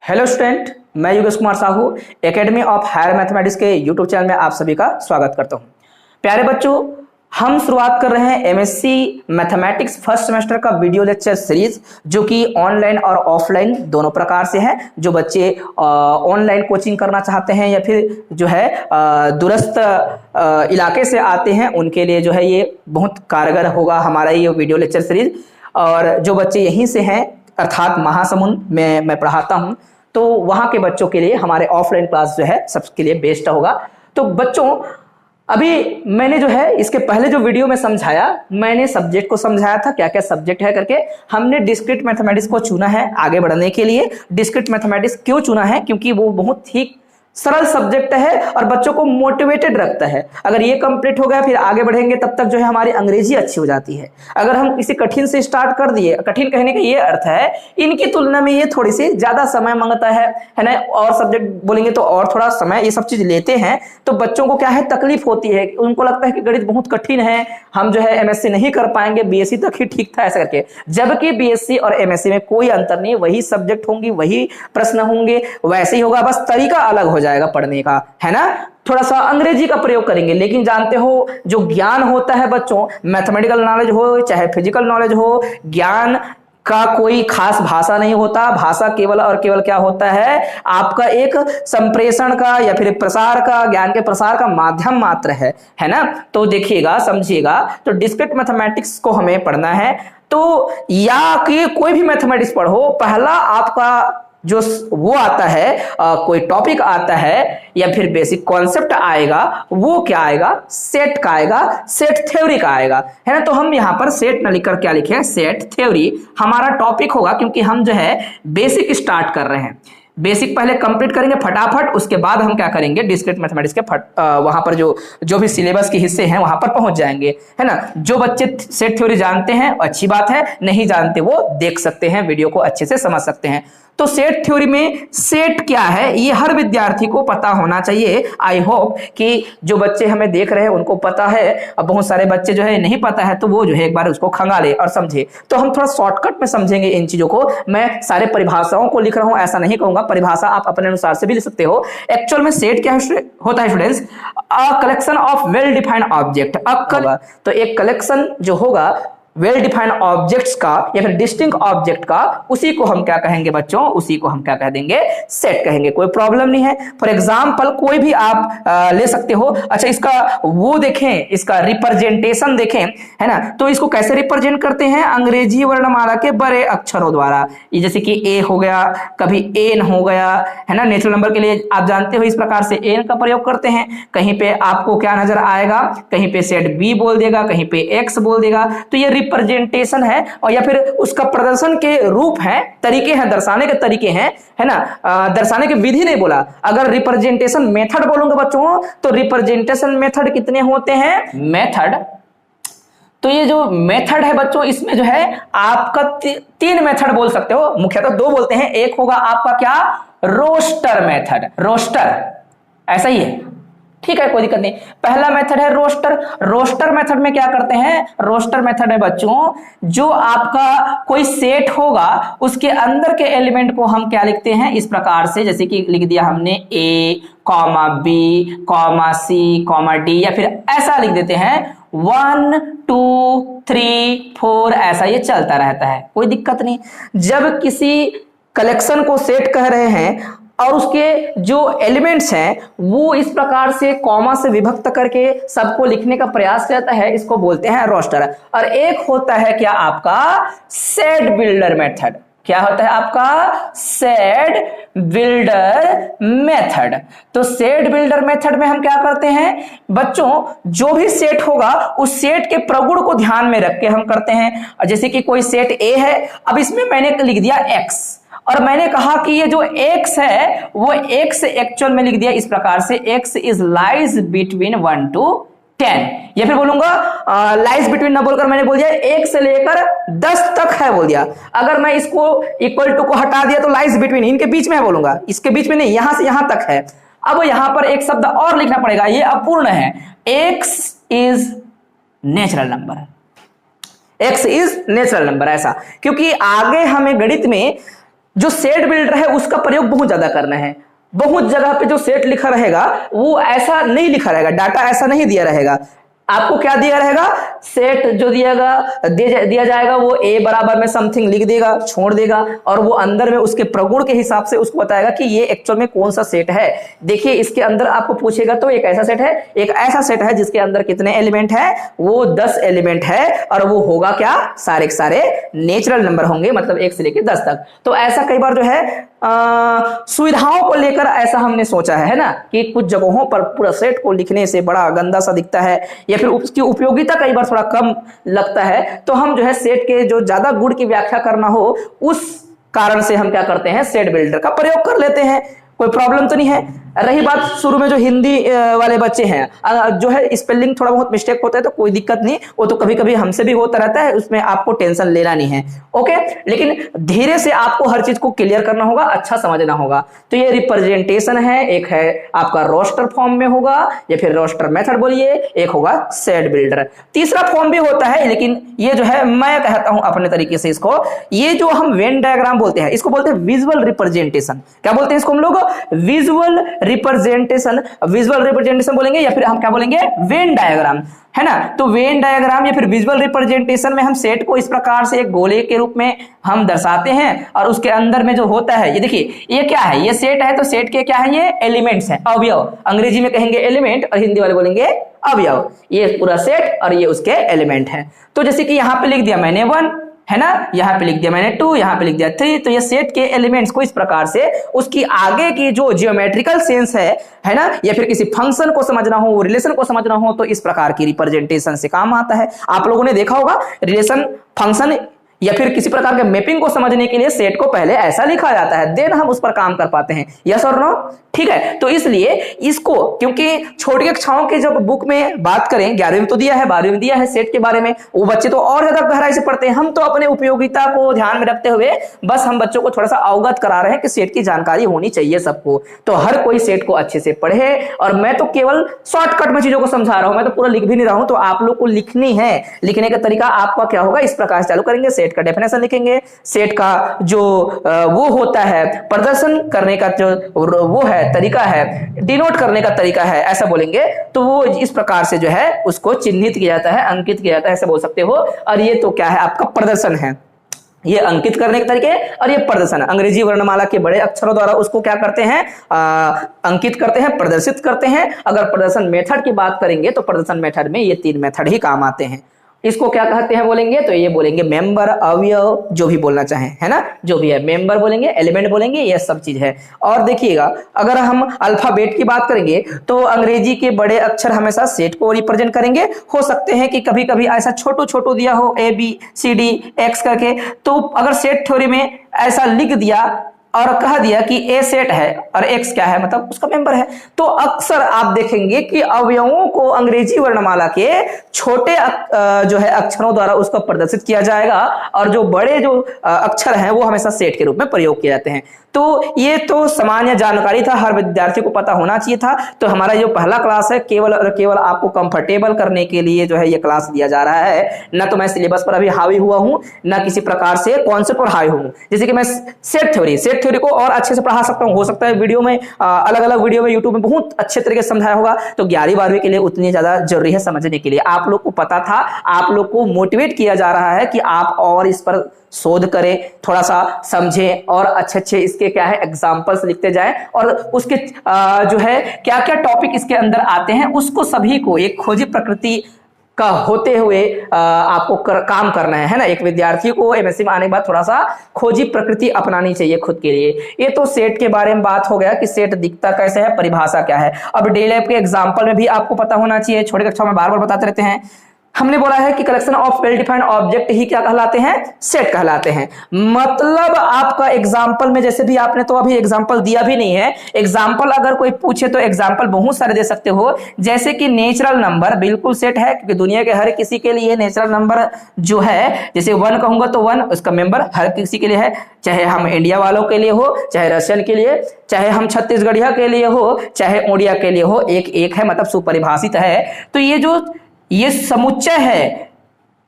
Hello student, मैं Yogesh Kumar Sahu academy of higher mathematics के YouTube channel में आप सभी का स्वागत करता हूं। प्यारे बच्चों, हम शुरुआत कर रहे हैं एमएससी मैथमेटिक्स फर्स्ट सेमेस्टर का वीडियो लेक्चर सीरीज, जो कि ऑनलाइन और ऑफलाइन दोनों प्रकार से है। जो बच्चे ऑनलाइन कोचिंग करना चाहते हैं या फिर जो है दूरस्थ इलाके से आते हैं, उनके लिए जो है ये बहुत कारगर होगा हमारा ये वीडियो लेक्चर सीरीज। और जो बच्चे यहीं से हैं, अर्थात महासमुंद में मैं पढ़ाता हूं, तो वहां के बच्चों के लिए हमारे ऑफलाइन क्लास जो है सबके लिए बेस्ट होगा। तो बच्चों, अभी मैंने जो है इसके पहले जो वीडियो में समझाया, मैंने सब्जेक्ट को समझाया था क्या क्या सब्जेक्ट है करके। हमने डिस्क्रीट मैथमेटिक्स को चुना है आगे बढ़ने के लिए। डिस्क्रीट मैथमेटिक्स क्यों चुना है? क्योंकि वो बहुत ही सरल सब्जेक्ट है और बच्चों को मोटिवेटेड रखता है। अगर ये कंप्लीट हो गया फिर आगे बढ़ेंगे, तब तक जो है हमारी अंग्रेजी अच्छी हो जाती है। अगर हम किसी कठिन से स्टार्ट कर दिए, कठिन कहने का ये अर्थ है इनकी तुलना में ये थोड़ी सी ज्यादा समय मांगता है ना। और सब्जेक्ट बोलेंगे तो और थोड़ा समय ये सब चीज लेते हैं, तो बच्चों को क्या है तकलीफ होती है। उनको लगता है कि गणित बहुत कठिन है, हम जो है एमएससी नहीं कर पाएंगे, बीएससी तक ही ठीक था ऐसा करके। जबकि बीएससी और एमएससी में कोई अंतर नहीं, वही सब्जेक्ट होंगी, वही प्रश्न होंगे, वैसे ही होगा, बस तरीका अलग हो जाएगा पढ़ने का, है ना। थोड़ा सा अंग्रेजी का प्रयोग करेंगे, लेकिन जानते हो जो ज्ञान होता है बच्चों, मैथमेटिकल नॉलेज हो चाहे फिजिकल नॉलेज हो, ज्ञान का कोई खास भाषा नहीं होता। भाषा केवल और केवल क्या होता है, आपका एक संप्रेषण का या फिर प्रसार का, ज्ञान के प्रसार का माध्यम मात्र है ना। तो देखिएगा, समझिएगा, तो डिस्क्रीट मैथमेटिक्स को हमें पढ़ना है। तो या कि कोई भी मैथमेटिक्स पढ़ो, पहला आपका जो वो आता है, कोई टॉपिक आता है या फिर बेसिक कॉन्सेप्ट आएगा, वो क्या आएगा, सेट का आएगा, सेट थ्योरी का आएगा, है ना। तो हम यहाँ पर सेट न लिखकर क्या लिखे, सेट थ्योरी हमारा टॉपिक होगा, क्योंकि हम जो है बेसिक स्टार्ट कर रहे हैं। बेसिक पहले कंप्लीट करेंगे फटाफट, उसके बाद हम क्या करेंगे डिस्क्रीट मैथमेटिक्स के वहां पर जो भी सिलेबस के हिस्से हैं वहां पर पहुंच जाएंगे, है ना। जो बच्चे सेट थ्योरी जानते हैं अच्छी बात है, नहीं जानते वो देख सकते हैं, वीडियो को अच्छे से समझ सकते हैं। तो सेट थ्योरी में सेट क्या है ये हर विद्यार्थी को पता होना चाहिए। आई होप कि जो बच्चे हमें देख रहे हैं उनको पता है, अब बहुत सारे बच्चे जो है नहीं पता है, तो वो जो है एक बार उसको खंगाले और समझे। तो हम थोड़ा शॉर्टकट में समझेंगे इन चीजों को। मैं सारे परिभाषाओं को लिख रहा हूं ऐसा नहीं कहूंगा, परिभाषा आप अपने अनुसार से भी लिख सकते हो। एक्चुअल में सेट क्या होता है students, a collection of well defined object. तो एक कलेक्शन जो होगा वेल डिफाइंड ऑब्जेक्ट्स का या फिर डिस्टिंक्ट ऑब्जेक्ट का, उसी को हम क्या कहेंगे बच्चों, उसी को हम क्या कह देंगे, सेट कहेंगे। कोई प्रॉब्लम नहीं है। फॉर एग्जांपल कोई भी आप ले सकते हो। अच्छा, इसका वो देखें, इसका रिप्रेजेंटेशन देखें, है ना। तो इसको कैसे रिप्रेजेंट करते हैं, अंग्रेजी वर्णमाला के बड़े अक्षरों द्वारा। ये जैसे कि ए हो गया, कभी एन हो गया, है ना। नेचुरल नंबर के लिए आप जानते हो इस प्रकार से एन का प्रयोग करते हैं। कहीं पे आपको क्या नजर आएगा, कहीं पे सेट बी बोल देगा, कहीं पे एक्स बोल देगा। तो ये रिप्रेजेंटेशन है, और या फिर उसका प्रदर्शन के रूप है, तरीके हैं, दर्शाने के तरीके हैं, है ना। दर्शाने की विधि नहीं बोला। अगर रिप्रेजेंटेशन मेथड बोलूंगा बच्चों, तो रिप्रेजेंटेशन मेथड कितने होते हैं, मेथड। तो ये जो मेथड है बच्चों, इसमें जो है आपका तीन मेथड बोल सकते हो, मुख्यतः दो बोलते हैं। एक होगा आपका क्या, रोस्टर मेथड, रोस्टर, ऐसा ही है, ठीक है, कोई दिक्कत नहीं। पहला मेथड है रोस्टर। रोस्टर मेथड में क्या करते हैं, रोस्टर मेथड में बच्चों जो आपका कोई सेट होगा उसके अंदर के एलिमेंट को हम क्या लिखते हैं, इस प्रकार से, जैसे कि लिख दिया हमने ए comma B comma C comma D, या फिर ऐसा लिख देते हैं 1 2 3 4, ऐसा ये चलता रहता है, कोई दिक्कत नहीं। जब किसी कलेक्शन को सेट कह रहे हैं और उसके जो एलिमेंट्स हैं वो इस प्रकार से कॉमा से विभक्त करके सबको लिखने का प्रयास रहता है, इसको बोलते हैं रोस्टर। और एक होता है क्या आपका सेट बिल्डर मेथड। क्या होता है आपका, सेट बिल्डर मेथड। तो सेट बिल्डर मेथड में हम क्या करते हैं बच्चों, जो भी सेट होगा उस सेट के प्रगुण को ध्यान में रख के हम करते हैं। जैसे कि कोई सेट ए है, अब इसमें मैंने लिख दिया एक्स, और मैंने कहा कि ये जो x है वो x एक्चुअल में लिख दिया इस प्रकार से, x is lies between 1 to 10, या फिर बोलूंगा लाइज बिटवीन ना बोलकर मैंने बोल दिया 1 से लेकर 10 तक है बोल दिया। अगर मैं इसको इक्वल टू को हटा दिया तो लाइज बिटवीन, इनके बीच में है बोलूंगा, इसके बीच में नहीं, यहां से यहां तक है। अब यहां पर एक शब्द और लिखना पड़ेगा, ये अपूर्ण है। x is natural number, x is natural number, ऐसा, क्योंकि आगे हमें गणित में जो सेट बिल्डर है उसका प्रयोग बहुत ज्यादा करना है। बहुत जगह पे जो सेट लिखा रहेगा वो ऐसा नहीं लिखा रहेगा, डाटा ऐसा नहीं दिया रहेगा। आपको क्या दिया रहेगा, सेट जो दिया जाएगा वो ए बराबर में समथिंग लिख देगा, छोड़ देगा, और वो अंदर में उसके प्रगुण के हिसाब से उसको बताएगा कि ये एक्चुअल में कौन सा सेट है। देखिए इसके अंदर आपको पूछेगा तो एक ऐसा सेट है जिसके अंदर कितने एलिमेंट है, वो 10 एलिमेंट है, और वो होगा क्या, सारे के सारे नेचुरल नंबर होंगे, मतलब 1 से लेकर 10 तक। तो ऐसा कई बार जो है सुविधाओं को लेकर ऐसा हमने सोचा है ना, कि कुछ जगहों पर पूरा सेट को लिखने से बड़ा गंदा सा दिखता है या फिर उसकी उपयोगिता कई बार थोड़ा कम लगता है, तो हम जो है सेट के जो ज्यादा गुण की व्याख्या करना हो उस कारण से हम क्या करते हैं, सेट बिल्डर का प्रयोग कर लेते हैं। कोई प्रॉब्लम तो नहीं है। रही बात शुरू में जो हिंदी वाले बच्चे हैं, जो है स्पेलिंग थोड़ा बहुत मिस्टेक होता है तो कोई दिक्कत नहीं, वो तो कभी कभी हमसे भी होता रहता है, उसमें आपको टेंशन लेना नहीं है, ओके। लेकिन धीरे से आपको हर चीज को क्लियर करना होगा, अच्छा समझना होगा। तो ये रिप्रेजेंटेशन है, एक है आपका रोस्टर फॉर्म में होगा या फिर रोस्टर मेथड बोलिए, एक होगा सेट बिल्डर। तीसरा फॉर्म भी होता है, लेकिन ये जो है मैं कहता हूं अपने तरीके से इसको, ये जो हम वेन डायग्राम बोलते हैं इसको बोलते हैं विजुअल रिप्रेजेंटेशन। क्या बोलते हैं इसको हम लोग, विजुअल रिप्रेजेंटेशन बोलेंगे, या फिर हम क्या बोलेंगे, वेन डायग्राम, है ना। तो वेन डायग्राम या फिर विजुअल रिप्रेजेंटेशन में हम सेट को इस प्रकार से एक गोले के रूप में हम दर्शाते हैं, और उसके अंदर में जो होता है, ये देखिए ये क्या है, ये सेट है, तो सेट के क्या है, ये एलिमेंट्स हैं, अवयव। अंग्रेजी में कहेंगे एलिमेंट और हिंदी वाले बोलेंगे अवयव। ये पूरा सेट और ये उसके एलिमेंट है। तो जैसे कि यहां पे लिख दिया मैंने 1, है ना, यहां पे लिख दिया मैंने 2, यहां पे लिख दिया 3। तो ये सेट के एलिमेंट्स को इस प्रकार से उसकी आगे की जो जियोमेट्रिकल सेंस है ना, या फिर किसी फंक्शन को समझना हो, रिलेशन को समझना हो, तो इस प्रकार की रिप्रेजेंटेशन से काम आता है। आप लोगों ने देखा होगा रिलेशन, फंक्शन या फिर किसी प्रकार के मैपिंग को समझने के लिए सेट को पहले ऐसा लिखा जाता है, देन हम उस पर काम कर पाते हैं, यस और नो, ठीक है। तो इसलिए इसको, क्योंकि छोटी कक्षाओं के जब बुक में बात करें, 11वीं में तो दिया है, 12वीं में दिया है सेट के बारे में, वो बच्चे तो और ज्यादा गहराई से पढ़ते हैं। हम तो अपने उपयोगिता को ध्यान में रखते हुए बस हम बच्चों को थोड़ा सा अवगत करा रहे हैं कि सेट की जानकारी होनी चाहिए सबको। तो हर कोई सेट को अच्छे से पढ़े, और मैं तो केवल शॉर्टकट में चीजों को समझा रहा हूं, मैं तो पूरा लिख भी नहीं रहा हूं। तो आप लोग को लिखनी है, लिखने का तरीका आपका क्या होगा, इस प्रकार से चालू करेंगे, सेट का डेफिनेशन लिखेंगे, सेट का जो वो होता है प्रदर्शन करने का जो वो है तरीका है, डिनोट करने का तरीका है, ऐसा बोलेंगे। तो वो इस प्रकार से जो है उसको चिन्हित किया जाता है, अंकित किया जाता है, ऐसा बोल सकते हो। और ये तो क्या है, आपका प्रदर्शन है, ये अंकित करने के तरीके, और ये प्रदर्शन है। अंग्रेजी वर्णमाला के बड़े अक्षरों द्वारा उसको क्या करते हैं, अंकित करते हैं, प्रदर्शित करते हैं। अगर प्रदर्शन मेथड की बात करेंगे तो प्रदर्शन मेथड में ये 3 मेथड ही काम आते हैं। इसको क्या कहते हैं बोलेंगे, तो ये बोलेंगे मेंबर, अवयव, जो भी बोलना चाहें, है ना, जो भी है, मेंबर बोलेंगे, एलिमेंट बोलेंगे, ये सब चीज है। और देखिएगा अगर हम अल्फाबेट की बात करेंगे तो अंग्रेजी के बड़े अक्षर हमेशा सेट को रिप्रेजेंट करेंगे। हो सकते हैं कि कभी कभी ऐसा छोटू दिया हो ABCD X करके, तो अगर सेट थ्योरी में ऐसा लिख दिया और कह दिया कि ए सेट है और एक्स क्या है, मतलब उसका मेंबर है, तो अक्सर आप देखेंगे कि अवयवों को अंग्रेजी वर्णमाला के छोटे जो है अक्षरों द्वारा उसको प्रदर्शित किया जाएगा, और जो बड़े जो अक्षर हैं वो हमेशा सेट के रूप में प्रयोग किए जाते हैं। तो ये तो सामान्य जानकारी था, हर विद्यार्थी को पता होना चाहिए था। तो हमारा जो पहला क्लास है केवल और केवल आपको कंफर्टेबल करने के लिए जो है ये क्लास दिया जा रहा है। ना तो मैं सिलेबस पर अभी हावी हुआ हूं, ना किसी प्रकार से कॉन्सेप्ट पर हावी हूं। जैसे कि मैं सेट थ्योरी को और अच्छे से पढ़ा सकता हूं, हो सकता है वीडियो में अलग अलग वीडियो में यूट्यूब में बहुत अच्छे तरीके से समझाया होगा, तो 11वीं 12वीं के लिए उतनी ज्यादा जरूरी है समझने के लिए। आप लोग को पता था, आप लोग को मोटिवेट किया जा रहा है कि आप और इस पर शोध करें, थोड़ा सा समझें, और अच्छे इसके क्या है एग्जांपल्स लिखते जाएं, और उसके जो है क्या क्या टॉपिक इसके अंदर आते हैं उसको सभी को एक खोजी प्रकृति का होते हुए आपको काम करना है ना। एक विद्यार्थी को एमएससी में आने के बाद थोड़ा सा खोजी प्रकृति अपनानी चाहिए खुद के लिए। ये तो सेट के बारे में बात हो गया कि सेट दिखता कैसे है, परिभाषा क्या है। अब डे लैब के एग्जांपल में भी आपको पता होना चाहिए, छोटे कक्षा में बार बार बताते रहते हैं। हमने बोला है कि collection of well defined object ही क्या कहलाते हैं, सेट कहलाते हैं। मतलब आपका एग्जाम्पल में, जैसे भी आपने तो अभी एग्जाम्पल दिया भी नहीं है, एग्जाम्पल अगर कोई पूछे तो एग्जाम्पल बहुत सारे दे सकते हो। जैसे कि नेचुरल नंबर बिल्कुल सेट है, क्योंकि दुनिया के हर किसी के लिए नेचुरल नंबर जो है, जैसे 1 कहूंगा तो 1 उसका मेंबर हर किसी के लिए है, चाहे हम इंडिया वालों के लिए हो, चाहे रशियन के लिए, चाहे हम छत्तीसगढ़िया के लिए हो, चाहे ओडिया के लिए हो, एक है, मतलब सुपरिभाषित है। तो ये जो ये समुच्चय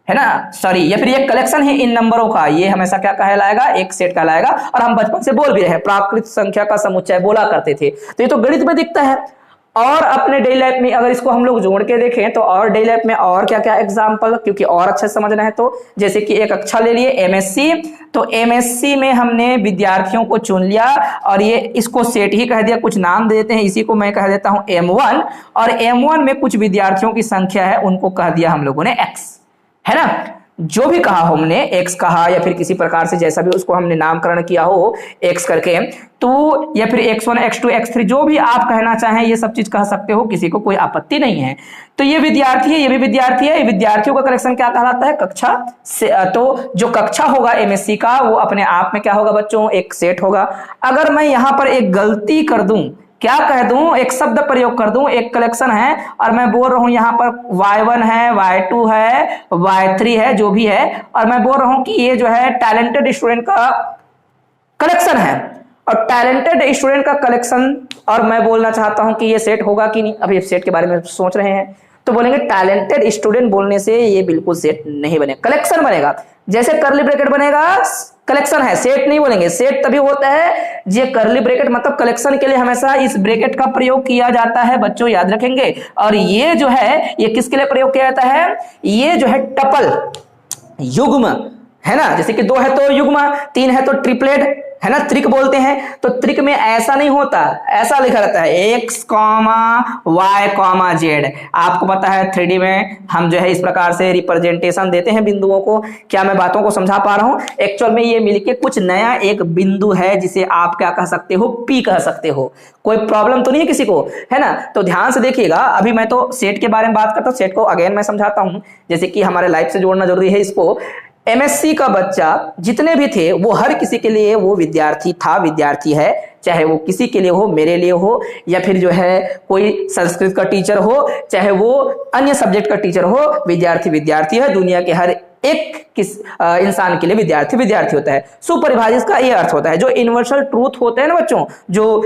है ना, सॉरी, या फिर ये कलेक्शन है इन नंबरों का, ये हमेशा क्या कहलाएगा, एक सेट कहलाएगा। और हम बचपन से बोल भी रहे हैं, प्राकृत संख्या का समुच्चय बोला करते थे, तो ये तो गणित में दिखता है। और अपने डेली लाइफ में अगर इसको हम लोग जोड़ के देखें तो और डेली लाइफ में और क्या क्या एग्जांपल, क्योंकि और अच्छे से समझना है तो जैसे कि एक कक्षा ले लिए एमएससी, तो एमएससी में हमने विद्यार्थियों को चुन लिया और ये इसको सेट ही कह दिया, कुछ नाम दे देते हैं, इसी को मैं कह देता हूं M1, और M1 में कुछ विद्यार्थियों की संख्या है, उनको कह दिया हम लोगों ने X, है ना। जो भी कहा हमने, एक्स कहा या फिर किसी प्रकार से जैसा भी उसको हमने नामकरण किया हो एक्स करके, तो या फिर x1 x2 x3 जो भी आप कहना चाहें ये सब चीज कह सकते हो, किसी को कोई आपत्ति नहीं है। तो ये विद्यार्थी है, ये भी विद्यार्थी है, ये विद्यार्थियों का कलेक्शन क्या कहलाता है, कक्षा से। तो जो कक्षा होगा एमएससी का वो अपने आप में क्या होगा बच्चों, एक सेट होगा। अगर मैं यहां पर एक गलती कर दूं, क्या कह दूं, एक शब्द प्रयोग कर दूं, एक कलेक्शन है और मैं बोल रहा हूं यहां पर y1 है, y2 है, y3 है, जो भी है, और मैं बोल रहा हूं कि ये जो है टैलेंटेड स्टूडेंट का कलेक्शन है, और टैलेंटेड स्टूडेंट का कलेक्शन, और मैं बोलना चाहता हूं कि ये सेट होगा कि नहीं, अभी सेट के बारे में सोच रहे हैं, तो बोलेंगे टैलेंटेड स्टूडेंट बोलने से ये बिल्कुल सेट नहीं बनेगा, कलेक्शन बनेगा। जैसे करली ब्रैकेट बनेगा, कलेक्शन है, सेट नहीं बोलेंगे। सेट तभी होता है ये करली ब्रैकेट, मतलब कलेक्शन के लिए हमेशा इस ब्रैकेट का प्रयोग किया जाता है, बच्चों याद रखेंगे। और ये जो है ये किसके लिए प्रयोग किया जाता है, ये जो है टपल, युग्म, है ना, जैसे कि 2 है तो युग्म, 3 है तो ट्रिपलेट, है ना, त्रिक बोलते हैं। तो त्रिक में ऐसा नहीं होता, ऐसा लिखा रहता है x, y, z। आपको पता है 3D में हम जो है इस प्रकार से रिप्रेजेंटेशन देते हैं बिंदुओं को। क्या मैं बातों को समझा पा रहा हूं? एक्चुअल में ये मिलके कुछ नया एक बिंदु है जिसे आप क्या कह सकते हो, P कह सकते हो। कोई प्रॉब्लम तो नहीं है किसी को, है ना। तो ध्यान से देखिएगा, अभी मैं तो सेट के बारे में बात करता हूं, सेट को अगेन मैं समझाता हूं, जैसे कि हमारे लाइफ से जोड़ना जरूरी है इसको। एमएससी का बच्चा जितने भी थे वो हर किसी के लिए वो विद्यार्थी था, विद्यार्थी है, चाहे वो किसी के लिए हो, मेरे लिए हो, या फिर जो है कोई संस्कृत का टीचर हो, चाहे वो अन्य सब्जेक्ट का टीचर हो, विद्यार्थी विद्यार्थी है। दुनिया के हर एक इंसान के लिए विद्यार्थी विद्यार्थी होता है। सुपरिभाषित का ये अर्थ होता है, जो यूनिवर्सल ट्रूथ होते हैं ना बच्चों, जो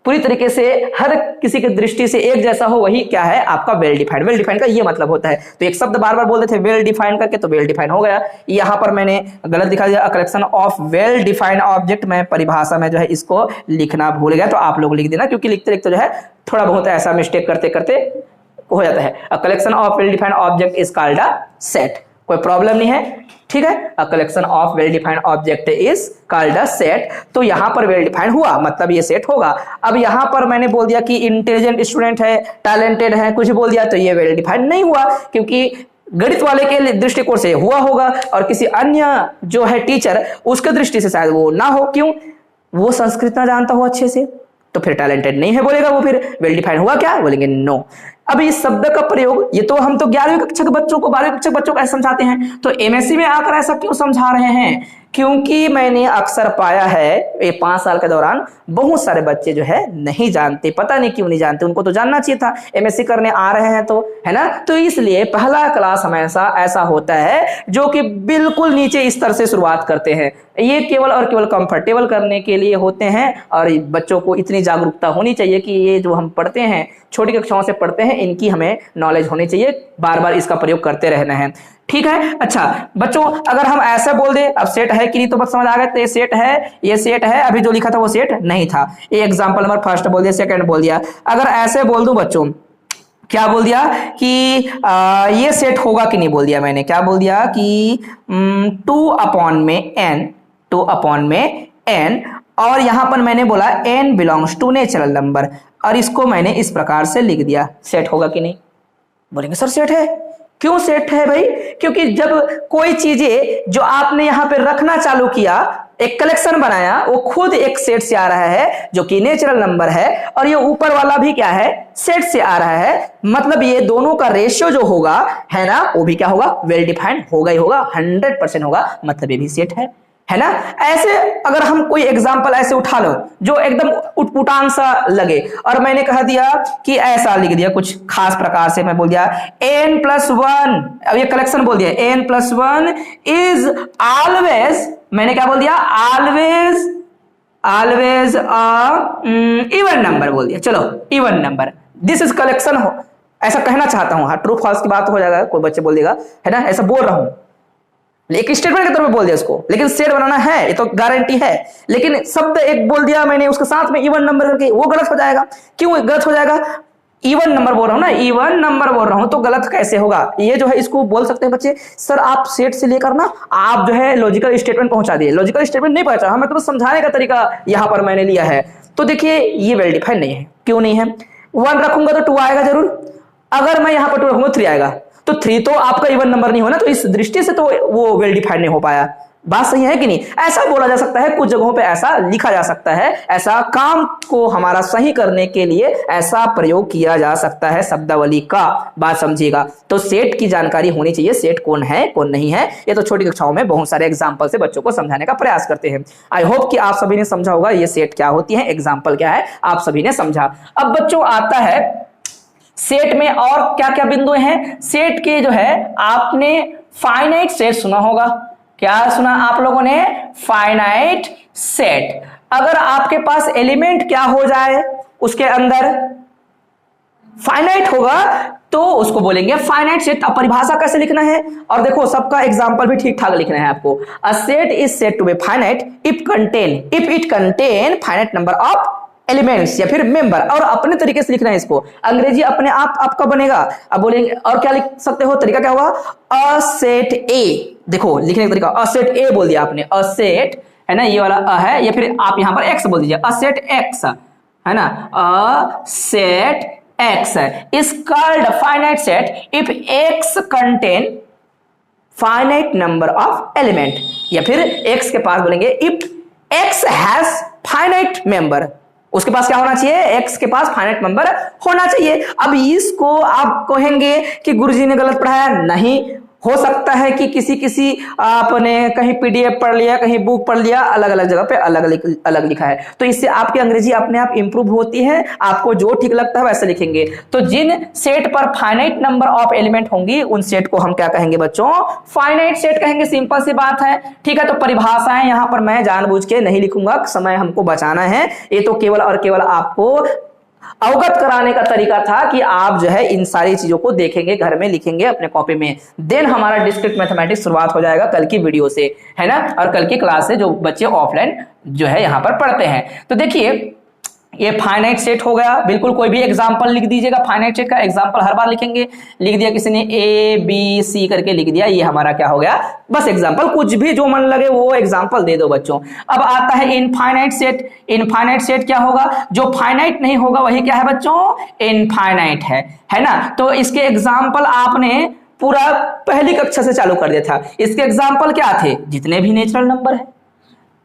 पूरी तरीके से हर किसी की दृष्टि से एक जैसा हो, वही क्या है आपका वेल डिफाइंड। वेल डिफाइंड का ये मतलब होता है। तो एक शब्द बार बार बोलते थे वेल डिफाइंड करके, तो वेल डिफाइंड हो गया। यहां पर मैंने गलत दिखा दिया, collection of well defined object, मैं परिभाषा में जो है इसको लिखना भूल गया, तो आप लोग लिख देना, क्योंकि लिखते लिखते जो है थोड़ा बहुत ऐसा मिस्टेक करते करते हो जाता है। A collection of well defined object is called a set, कोई प्रॉब्लम नहीं है, ठीक है। A collection of well defined object is called a set. तो यहां पर वेल डिफाइंड हुआ, मतलब ये सेट होगा। अब यहां पर मैंने बोल दिया कि इंटेलिजेंट स्टूडेंट है, टैलेंटेड है, कुछ बोल दिया, तो ये वेल डिफाइंड नहीं हुआ, क्योंकि गणित वाले के दृष्टिकोण से हुआ होगा और किसी अन्य जो है टीचर उसके दृष्टि से शायद वो ना हो। क्यों? वो संस्कृत ना जानता हो अच्छे से, तो फिर टैलेंटेड नहीं है बोलेगा वो, फिर वेल डिफाइंड हुआ क्या, बोलेंगे नो। अब इस शब्द का प्रयोग, ये तो हम तो 11वीं कक्षा के बच्चों को, 12वीं कक्षा के बच्चों को ऐसा समझाते हैं, तो एमएससी में आकर ऐसा क्यों समझा रहे हैं? क्योंकि मैंने अक्सर पाया है ये 5 साल के दौरान बहुत सारे बच्चे जो है नहीं जानते, पता नहीं क्यों नहीं जानते, उनको तो जानना चाहिए था, एमएससी करने आ रहे हैं तो, है ना। तो इसलिए पहला क्लास हमेशा ऐसा होता है जो कि बिल्कुल नीचे स्तर से शुरुआत करते हैं। ये केवल और केवल कंफर्टेबल करने के लिए होते हैं, और बच्चों को इतनी जागरूकता होनी चाहिए कि ये जो हम पढ़ते हैं, छोटी कक्षाओं से पढ़ते हैं, इनकी हमें नॉलेज होनी चाहिए, बार बार इसका प्रयोग करते रहना है, ठीक है। अच्छा बच्चों, अगर हम ऐसा बोल दे, अब सेट है कि नहीं तो बस समझ आ गए, तो ये सेट है, ये सेट है, अभी जो लिखा था वो सेट नहीं था। ये एग्जांपल नंबर फर्स्ट बोल दिया, सेकंड बोल दिया। अगर ऐसे बोल दूं बच्चों, क्या बोल दिया कि ये सेट होगा कि नहीं, बोल दिया मैंने, क्या बोल दिया कि 2/n, और यहां पर मैंने बोला n belongs to natural number, और इसको मैंने इस प्रकार से लिख दिया, सेट होगा कि नहीं? बोलेंगे सर सेट है। क्यों सेट है भाई? क्योंकि जब कोई चीजें जो आपने यहां पे रखना चालू किया, एक कलेक्शन बनाया, वो खुद एक सेट से आ रहा है जो कि नेचुरल नंबर है, और ये ऊपर वाला भी क्या है, सेट से आ रहा है। मतलब ये दोनों का रेशियो जो होगा, है ना, वो भी क्या होगा, वेल डिफाइंड होगा ही होगा, 100% होगा, मतलब ये भी सेट है ना। ऐसे अगर हम कोई एग्जांपल ऐसे उठा लो जो एकदम उटपुटान सा लगे, और मैंने कह दिया कि ऐसा लिख दिया कुछ खास प्रकार से, मैं बोल दिया n+1, अब ये कलेक्शन बोल दिया, n+1 इज ऑलवेज, मैंने क्या बोल दिया, ऑलवेज इवन नंबर बोल दिया। चलो even number, this is collection ऐसा कहना चाहता हूं। हाँ, ट्रू फॉल्स की बात हो जाएगा, कोई बच्चे बोल देगा, है ना, ऐसा बोल रहा हूं, एक स्टेटमेंट के तौर पे बोल दिया इसको, लेकिन सेट बनाना है, ये तो गारंटी है, लेकिन शब्द एक बोल दिया मैंने उसके साथ में इवन नंबर करके, वो गलत हो जाएगा। क्यों गलत हो जाएगा? इवन नंबर बोल रहा हूं ना, इवन नंबर बोल रहा हूं, तो गलत कैसे होगा? ये जो है इसको बोल सकते हैं बच्चे, सर आप सेट से लेकर ना आप जो है लॉजिकल स्टेटमेंट पहुंचा दिए। लॉजिकल स्टेटमेंट नहीं पहुंचा, हमें तो समझाने का तरीका यहां पर मैंने लिया है। तो देखिए ये वेल डिफाइंड नहीं है। क्यों नहीं है? 1 रखूंगा तो 2 आएगा जरूर, अगर मैं यहां पर 2 रखूंगा 3 आएगा, तो 3 तो आपका इवन नंबर नहीं होना, तो इस दृष्टि से तो वो वेल डिफाइंड नहीं हो पाया। बात सही है कि नहीं? ऐसा बोला जा सकता है, कुछ जगहों पे ऐसा लिखा जा सकता है, ऐसा काम को हमारा सही करने के लिए ऐसा प्रयोग किया जा सकता है शब्दावली का। बात समझिएगा। तो सेट की जानकारी होनी चाहिए, सेट कौन है कौन नहीं है, ये तो छोटी कक्षाओं में बहुत सारे एग्जाम्पल से बच्चों को समझाने का प्रयास करते हैं। आई होप कि आप सभी ने समझा होगा ये सेट क्या होती है, एग्जाम्पल क्या है, आप सभी ने समझा। अब बच्चों आता है सेट में और क्या क्या बिंदु हैं। सेट के जो है आपने फाइनाइट सेट सुना होगा। क्या सुना आप लोगों ने? Finite set. अगर आपके पास एलिमेंट क्या हो जाए उसके अंदर फाइनाइट होगा तो उसको बोलेंगे फाइनाइट सेट। अब परिभाषा कैसे लिखना है, और देखो सबका एग्जांपल भी ठीक ठाक लिखना है आपको। A set is said to be finite if it contain finite number of elements या फिर मेंबर। और अपने तरीके से लिखना है इसको, अंग्रेजी अपने आप आपका बनेगा। अब बोलेंगे और क्या लिख सकते हो, तरीका क्या होगा? अ सेट ए, देखो लिखने का तरीका, अ सेट ए बोल दिया आपने, अ सेट है ना, ये वाला अ है, या फिर आप यहां पर एक्स बोल दीजिए, अ सेट एक्स है ना, a set x is called finite set if x contain finite number of element, या फिर एक्स के पास बोलेंगे if x has finite member, उसके पास क्या होना चाहिए? एक्स के पास फाइनाइट नंबर होना चाहिए। अब इसको आप कहेंगे कि गुरुजी ने गलत पढ़ाया, नहीं हो सकता है कि किसी आपने कहीं पीडीएफ पढ़ लिया, कहीं बुक पढ़ लिया, अलग अलग जगह पे अलग लिखा है, तो इससे आपकी अंग्रेजी अपने आप इंप्रूव होती है। आपको जो ठीक लगता है वैसे लिखेंगे। तो जिन सेट पर फाइनाइट नंबर ऑफ एलिमेंट होंगी उन सेट को हम क्या कहेंगे बच्चों? फाइनाइट सेट कहेंगे। सिंपल सी बात है, ठीक है। तो परिभाषाएं यहां पर मैं जानबूझ के नहीं लिखूंगा, समय हमको बचाना है। ये तो केवल और केवल आपको अवगत कराने का तरीका था कि आप जो है इन सारी चीजों को देखेंगे, घर में लिखेंगे अपने कॉपी में। देन हमारा डिस्क्रीट मैथमेटिक्स शुरुआत हो जाएगा कल की वीडियो से, है ना, और कल की क्लास से जो बच्चे ऑफलाइन जो है यहां पर पढ़ते हैं। तो देखिए ये फाइनाइट सेट हो गया। बिल्कुल कोई भी एग्जांपल लिख दीजिएगा, फाइनाइट सेट का एग्जांपल हर बार लिखेंगे। लिख दिया किसी ने ए बी सी करके लिख दिया, ये हमारा क्या हो गया? बस एग्जांपल। कुछ भी जो मन लगे वो एग्जांपल दे दो बच्चों। अब आता है इनफाइनाइट सेट। इनफाइनाइट सेट क्या होगा? जो फाइनाइट नहीं होगा वही क्या है बच्चों? इनफाइनाइट है ना। तो इसके एग्जाम्पल आपने पूरा पहली कक्षा से चालू कर दिया था। इसके एग्जाम्पल क्या थे? जितने भी नेचुरल नंबर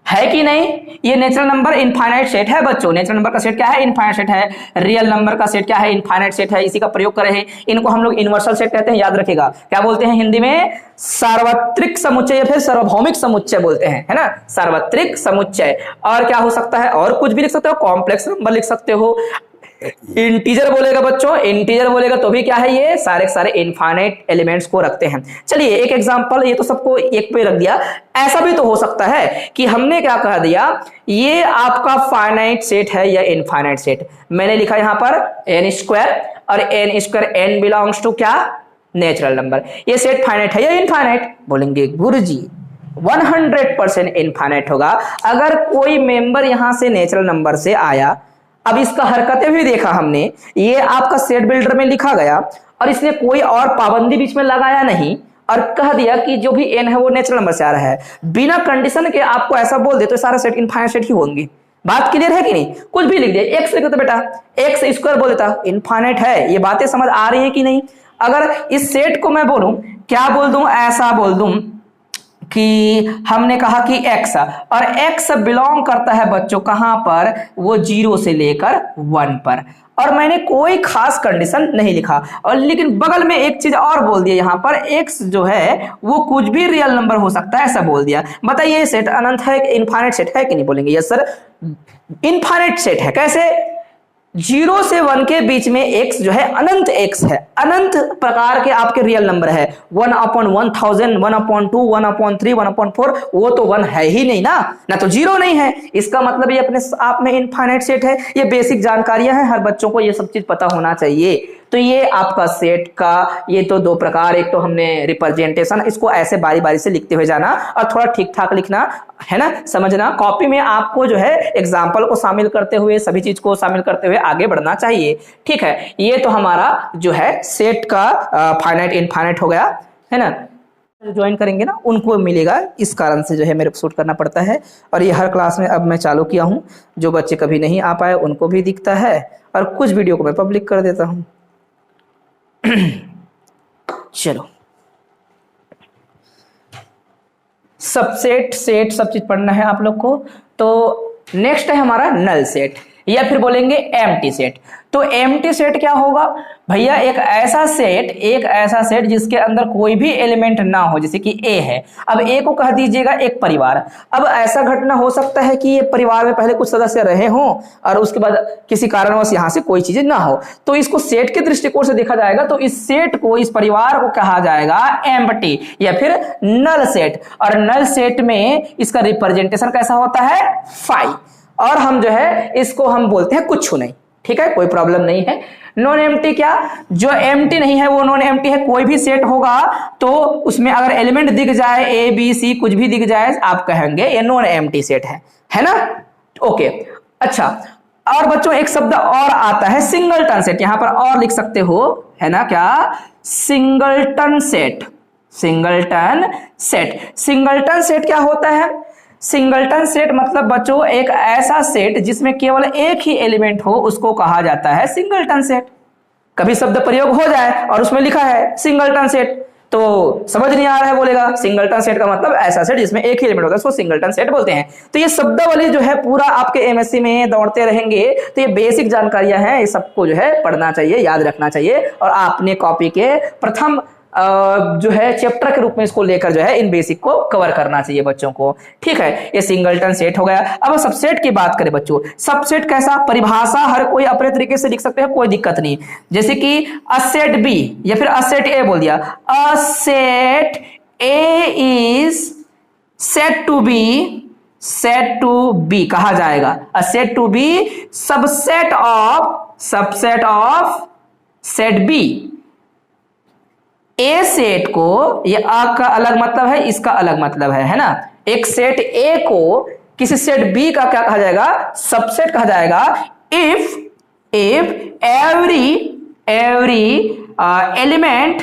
है कि नहीं? ये नेचुरल नंबर इनफाइनाइट सेट है बच्चों। नेचुरल नंबर का सेट क्या है? इनफाइनाइट सेट है। रियल नंबर का सेट क्या है? इनफाइनाइट सेट है। इसी का प्रयोग कर रहे हैं। इनको हम लोग यूनिवर्सल सेट कहते हैं, याद रखिएगा। क्या बोलते हैं हिंदी में? सार्वत्रिक समुच्चय या फिर सार्वभौमिक समुच्चय बोलते हैं, है ना, सार्वत्रिक समुच्चय। और क्या हो सकता है? और कुछ भी लिख सकते हो, कॉम्प्लेक्स नंबर लिख सकते हो, इंटीजर बोलेगा बच्चों, इंटीजर बोलेगा तो भी क्या है? ये सारे सारे इनफाइनाइट एलिमेंट्स को रखते हैं। चलिए एक एग्जांपल, ये तो सबको एक पे रख दिया। ऐसा भी तो हो सकता है कि हमने क्या कह दिया, ये आपका फाइनाइट सेट है या इनफाइनाइट सेट। मैंने लिखा यहां पर एन स्क्वायर, और N square N belongs to क्या? Natural number. ये सेट फाइनाइट है या इनफाइनाइट? बोलेंगे गुरुजी 100% इनफाइनाइट होगा। अगर कोई मेंबर यहां से नेचुरल नंबर से आया, अब इसका हरकतें भी देखा हमने, ये आपका सेट बिल्डर में लिखा गया और इसने कोई और पाबंदी बीच में लगाया नहीं और कह दिया कि जो भी एन है वो नेचुरल नंबर से आ रहा है, बिना कंडीशन के आपको ऐसा बोल दे तो सारा सेट इनफाइनाइट सेट ही होंगे। बात क्लियर है कि नहीं? कुछ भी लिख दिया, एक्स लिख देता बेटा, एक्स स्क्वायर बोल देता, इनफाइनाइट है। ये बातें समझ आ रही है कि नहीं? अगर इस सेट को मैं बोलूं, क्या बोल दूं? ऐसा बोल दूं कि हमने कहा कि x, और x बिलोंग करता है बच्चों कहां पर? वो 0 से लेकर 1 पर, और मैंने कोई खास कंडीशन नहीं लिखा। और लेकिन बगल में एक चीज और बोल दिया, यहां पर x जो है वो कुछ भी रियल नंबर हो सकता है, ऐसा बोल दिया। बताइए सेट अनंत है, इनफाइनाइट सेट है कि नहीं? बोलेंगे यस सर, इनफाइनाइट सेट है। कैसे? 0 से 1 के बीच में x जो है अनंत x है, अनंत प्रकार के आपके रियल नंबर है। 1/1000, 1/2, 1/3, 1/4, वो तो 1 है ही नहीं ना तो 0 नहीं है। इसका मतलब ये अपने आप में इनफाइनाइट सेट है। ये बेसिक जानकारियां हैं, हर बच्चों को ये सब चीज पता होना चाहिए। तो ये आपका सेट का ये तो दो प्रकार, एक तो हमने रिप्रेजेंटेशन, इसको ऐसे बारी बारी से लिखते हुए जाना और थोड़ा ठीक ठाक लिखना है ना, समझना। कॉपी में आपको जो है एग्जाम्पल को शामिल करते हुए, सभी चीज को शामिल करते हुए आगे बढ़ना चाहिए, ठीक है। ये तो हमारा जो है सेट का फाइनाइट इनफाइनाइट हो गया, है ना। ज्वाइन करेंगे ना उनको मिलेगा, इस कारण से जो है मेरे को शूट करना पड़ता है। और ये हर क्लास में अब मैं चालू किया हूँ, जो बच्चे कभी नहीं आ पाए उनको भी दिखता है और कुछ वीडियो को मैं पब्लिक कर देता हूँ। चलो, सबसेट, सेट, सब चीज पढ़ना है आप लोग को। तो नेक्स्ट है हमारा नल सेट या फिर बोलेंगे एम्प्टी सेट। तो एम्प्टी सेट क्या होगा भैया, एक ऐसा सेट जिसके अंदर कोई भी एलिमेंट ना हो, जैसे कि ए है। अब ए को कह दीजिएगा एक परिवार। अब ऐसा घटना हो सकता है कि ये परिवार में पहले कुछ सदस्य रहे हों और उसके बाद किसी कारणवश यहां से कोई चीजें ना हो, तो इसको सेट के दृष्टिकोण से देखा जाएगा तो इस सेट को, इस परिवार को कहा जाएगा एम्प्टी या फिर नल सेट। और नल सेट में इसका रिप्रेजेंटेशन कैसा होता है, फाइव। और हम जो है इसको हम बोलते हैं कुछ नहीं, ठीक है, कोई प्रॉब्लम नहीं है। नॉन एम्प्टी क्या, जो एम्प्टी नहीं है वो नॉन एम्प्टी है। कोई भी सेट होगा तो उसमें अगर एलिमेंट दिख जाए, ए बी सी कुछ भी दिख जाए, आप कहेंगे ये नॉन एम्प्टी सेट है ना। ओके, अच्छा। और बच्चों एक शब्द और आता है सिंगलटन सेट, यहां पर और लिख सकते हो, है ना, क्या, singleton set. Singleton set, singleton set क्या होता है, सिंगलटन सेट मतलब बच्चों एक ऐसा सेट जिसमें केवल एक ही एलिमेंट हो, उसको कहा जाता है सिंगलटन सेट। कभी शब्द प्रयोग हो जाए और उसमें लिखा है सिंगलटन सेट तो समझ नहीं आ रहा है, बोलेगा सिंगलटन सेट का मतलब ऐसा सेट जिसमें एक ही एलिमेंट होता है, उसको सिंगलटन सेट बोलते हैं। तो ये शब्दावली जो है पूरा आपके एमएससी में दौड़ते रहेंगे, तो ये बेसिक जानकारियां हैं, ये सबको जो है पढ़ना चाहिए, याद रखना चाहिए। और आपने कॉपी के प्रथम जो है चैप्टर के रूप में इसको लेकर जो है इन बेसिक को कवर करना चाहिए बच्चों को, ठीक है। ये सिंगलटन सेट हो गया। अब सबसेट की बात करें बच्चों, सबसेट कैसा, परिभाषा हर कोई अपने तरीके से लिख सकते हैं, कोई दिक्कत नहीं। जैसे कि अ सेट बी या फिर अ सेट ए बोल दिया, a set A is set to be कहा जाएगा। A set to be subset of set B. A set को, ये अ का अलग मतलब है, इसका अलग मतलब है ना। एक सेट ए को किसी सेट बी का क्या कहा जाएगा, सबसेट कहा जाएगा। If every element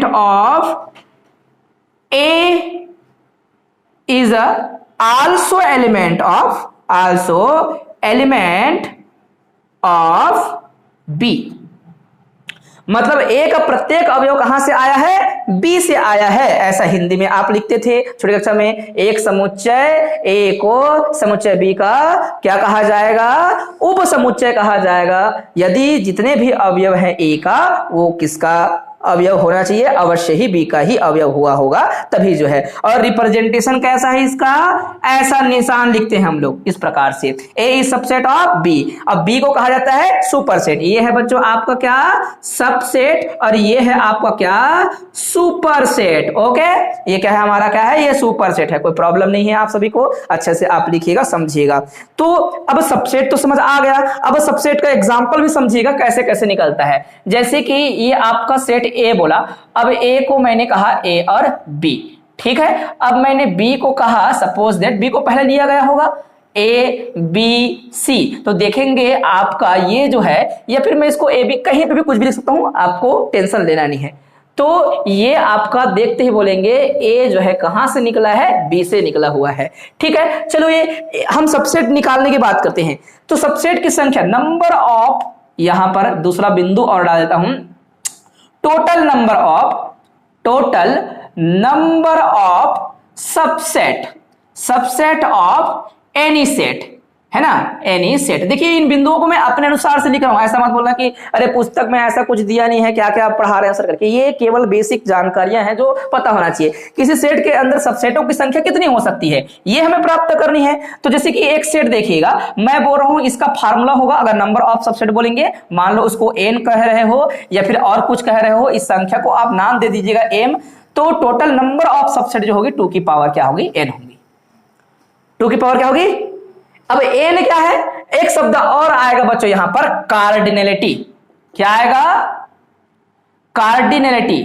of A is also element of B. मतलब ए का प्रत्येक अवयव कहां से आया है, बी से आया है। ऐसा हिंदी में आप लिखते थे छोटी कक्षा में। एक समुच्चय ए को समुच्चय बी का क्या कहा जाएगा, उप समुच्चय कहा जाएगा। यदि जितने भी अवयव हैं ए का, वो किसका अवयव होना चाहिए, अवश्य ही बी का ही अवयव हुआ होगा, तभी जो है। और रिप्रेजेंटेशन कैसा है इसका, ऐसा निशान लिखते हैं हम लोग इस प्रकार से, ए इज सबसेट ऑफ बी। अब बी को कहा जाता है सुपरसेट। ये है बच्चों आपका क्या, सबसेट, और ये है आपका क्या, सुपरसेट। ओके, ये क्या है हमारा, क्या है, ये सुपरसेट है। कोई प्रॉब्लम नहीं है, आप सभी को अच्छे से आप लिखिएगा, समझिएगा। तो अब सबसेट तो समझ आ गया, अब सबसेट का एग्जांपल भी समझिएगा कैसे कैसे निकलता है। जैसे कि ये आपका सेट ए बोला, अब ए को मैंने कहा ए और बी, ठीक है। अब मैंने बी को कहा, सपोज दैट बी को पहले लिया गया होगा ए बी सी, तो देखेंगे आपका ये जो है, या फिर मैं इसको ए बी कहीं पे भी कुछ भी लिख सकता हूं, आपको टेंशन लेना नहीं है। तो ये आपका देखते ही बोलेंगे ए जो है कहां से निकला है, बी से निकला हुआ है, ठीक है। चलो ये हम सबसेट निकालने की बात करते हैं। तो सबसेट की संख्या, नंबर ऑफ, यहां पर दूसरा बिंदु और डाल देता हूं, total number of subset of any set, है ना, एनी सेट। देखिए इन बिंदुओं को मैं अपने अनुसार से लिख रहा हूं, ऐसा मत बोलना कि अरे पुस्तक में ऐसा कुछ दिया नहीं है, क्या क्या आप पढ़ा रहे हैं सर करके। ये केवल बेसिक जानकारियां हैं जो पता होना चाहिए। किसी सेट के अंदर सबसेटों की संख्या कितनी हो सकती है, ये हमें प्राप्त करनी है। तो जैसे कि एक सेट देखिएगा, मैं बोल रहा हूं इसका फार्मूला होगा, अगर नंबर ऑफ सबसेट बोलेंगे, मान लो उसको एन कह रहे हो या फिर और कुछ कह रहे हो, इस संख्या को आप नाम दे दीजिएगा एम। तो टोटल नंबर ऑफ सबसेट जो होगी 2 की पावर क्या होगी, एन होगी। 2 की पावर क्या होगी। अब एन क्या है, एक शब्द और आएगा बच्चों यहां पर, कार्डिनलिटी। क्या आएगा? कार्डिनलिटी,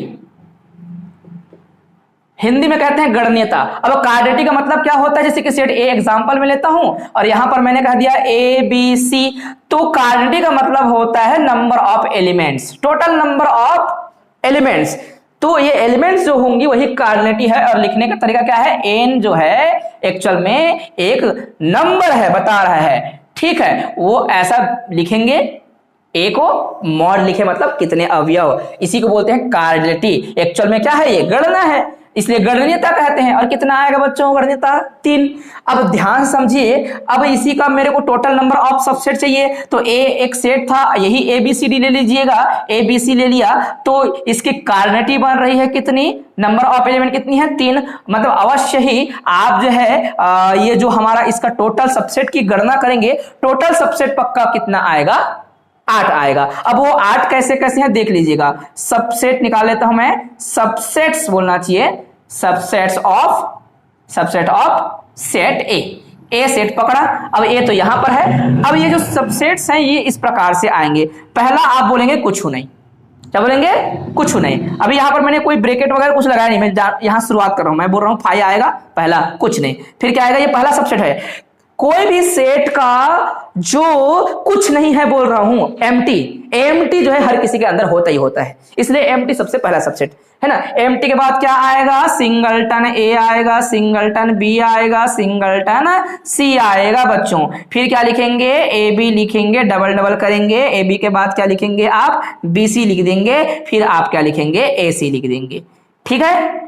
हिंदी में कहते हैं गणनीयता। अब कार्डिनलिटी का मतलब क्या होता है? जैसे कि सेट ए एग्जांपल में लेता हूं और यहां पर मैंने कह दिया ए बी सी, तो कार्डिनलिटी का मतलब होता है number of elements, total number of elements. तो ये एलिमेंट्स जो होंगी वही कार्डिनलिटी है। और लिखने का तरीका क्या है? एन जो है एक्चुअल में एक नंबर है, बता रहा है, ठीक है, वो ऐसा लिखेंगे, ए को मॉड लिखे मतलब कितने अवयव, इसी को बोलते हैं कार्डिनलिटी। एक्चुअल में क्या है? ये गणना है, इसलिए गणनीयता कहते हैं। और कितना आएगा बच्चों गणनीयता? 3। अब ध्यान समझिए, अब इसी का मेरे को टोटल नंबर ऑफ सबसेट चाहिए, तो ए एक सेट था, यही ए बी सी डी ले लीजिएगा, ए बी सी ले लिया, तो इसकी कार्डिनलिटी बन रही है कितनी? नंबर ऑफ एलिमेंट कितनी है? 3। मतलब अवश्य ही आप जो है ये जो हमारा इसका टोटल सबसेट की गणना करेंगे, टोटल सबसेट पक्का कितना आएगा? 8 आएगा। अब वो 8 कैसे कैसे हैं देख लीजिएगा। सबसेट निकाल लेता हूं मैं, सबसेट्स बोलना चाहिए, subset of set A set पकड़ा। अब ए तो यहां पर है। अब ये जो सबसेट्स हैं ये इस प्रकार से आएंगे। पहला आप बोलेंगे कुछ नहीं, क्या बोलेंगे? कुछ नहीं। अभी यहां पर मैंने कोई ब्रैकेट वगैरह कुछ लगाया नहीं, मैं यहां शुरुआत कर रहा हूं, मैं बोल रहा हूं 5 आएगा, पहला कुछ नहीं, फिर क्या आएगा? ये पहला सबसेट है। कोई भी सेट का जो कुछ नहीं है बोल रहा हूं, एम्प्टी जो है हर किसी के अंदर होता ही होता है, इसलिए एम्प्टी सबसे पहला सबसेट है ना। एम्प्टी के बाद क्या आएगा? सिंगलटन ए आएगा, सिंगलटन बी आएगा, सिंगलटन सी आएगा बच्चों। फिर क्या लिखेंगे? ए बी लिखेंगे, डबल डबल करेंगे, ए बी के बाद क्या लिखेंगे आप? बी सी लिख देंगे, फिर आप क्या लिखेंगे? ए सी लिख देंगे, ठीक है।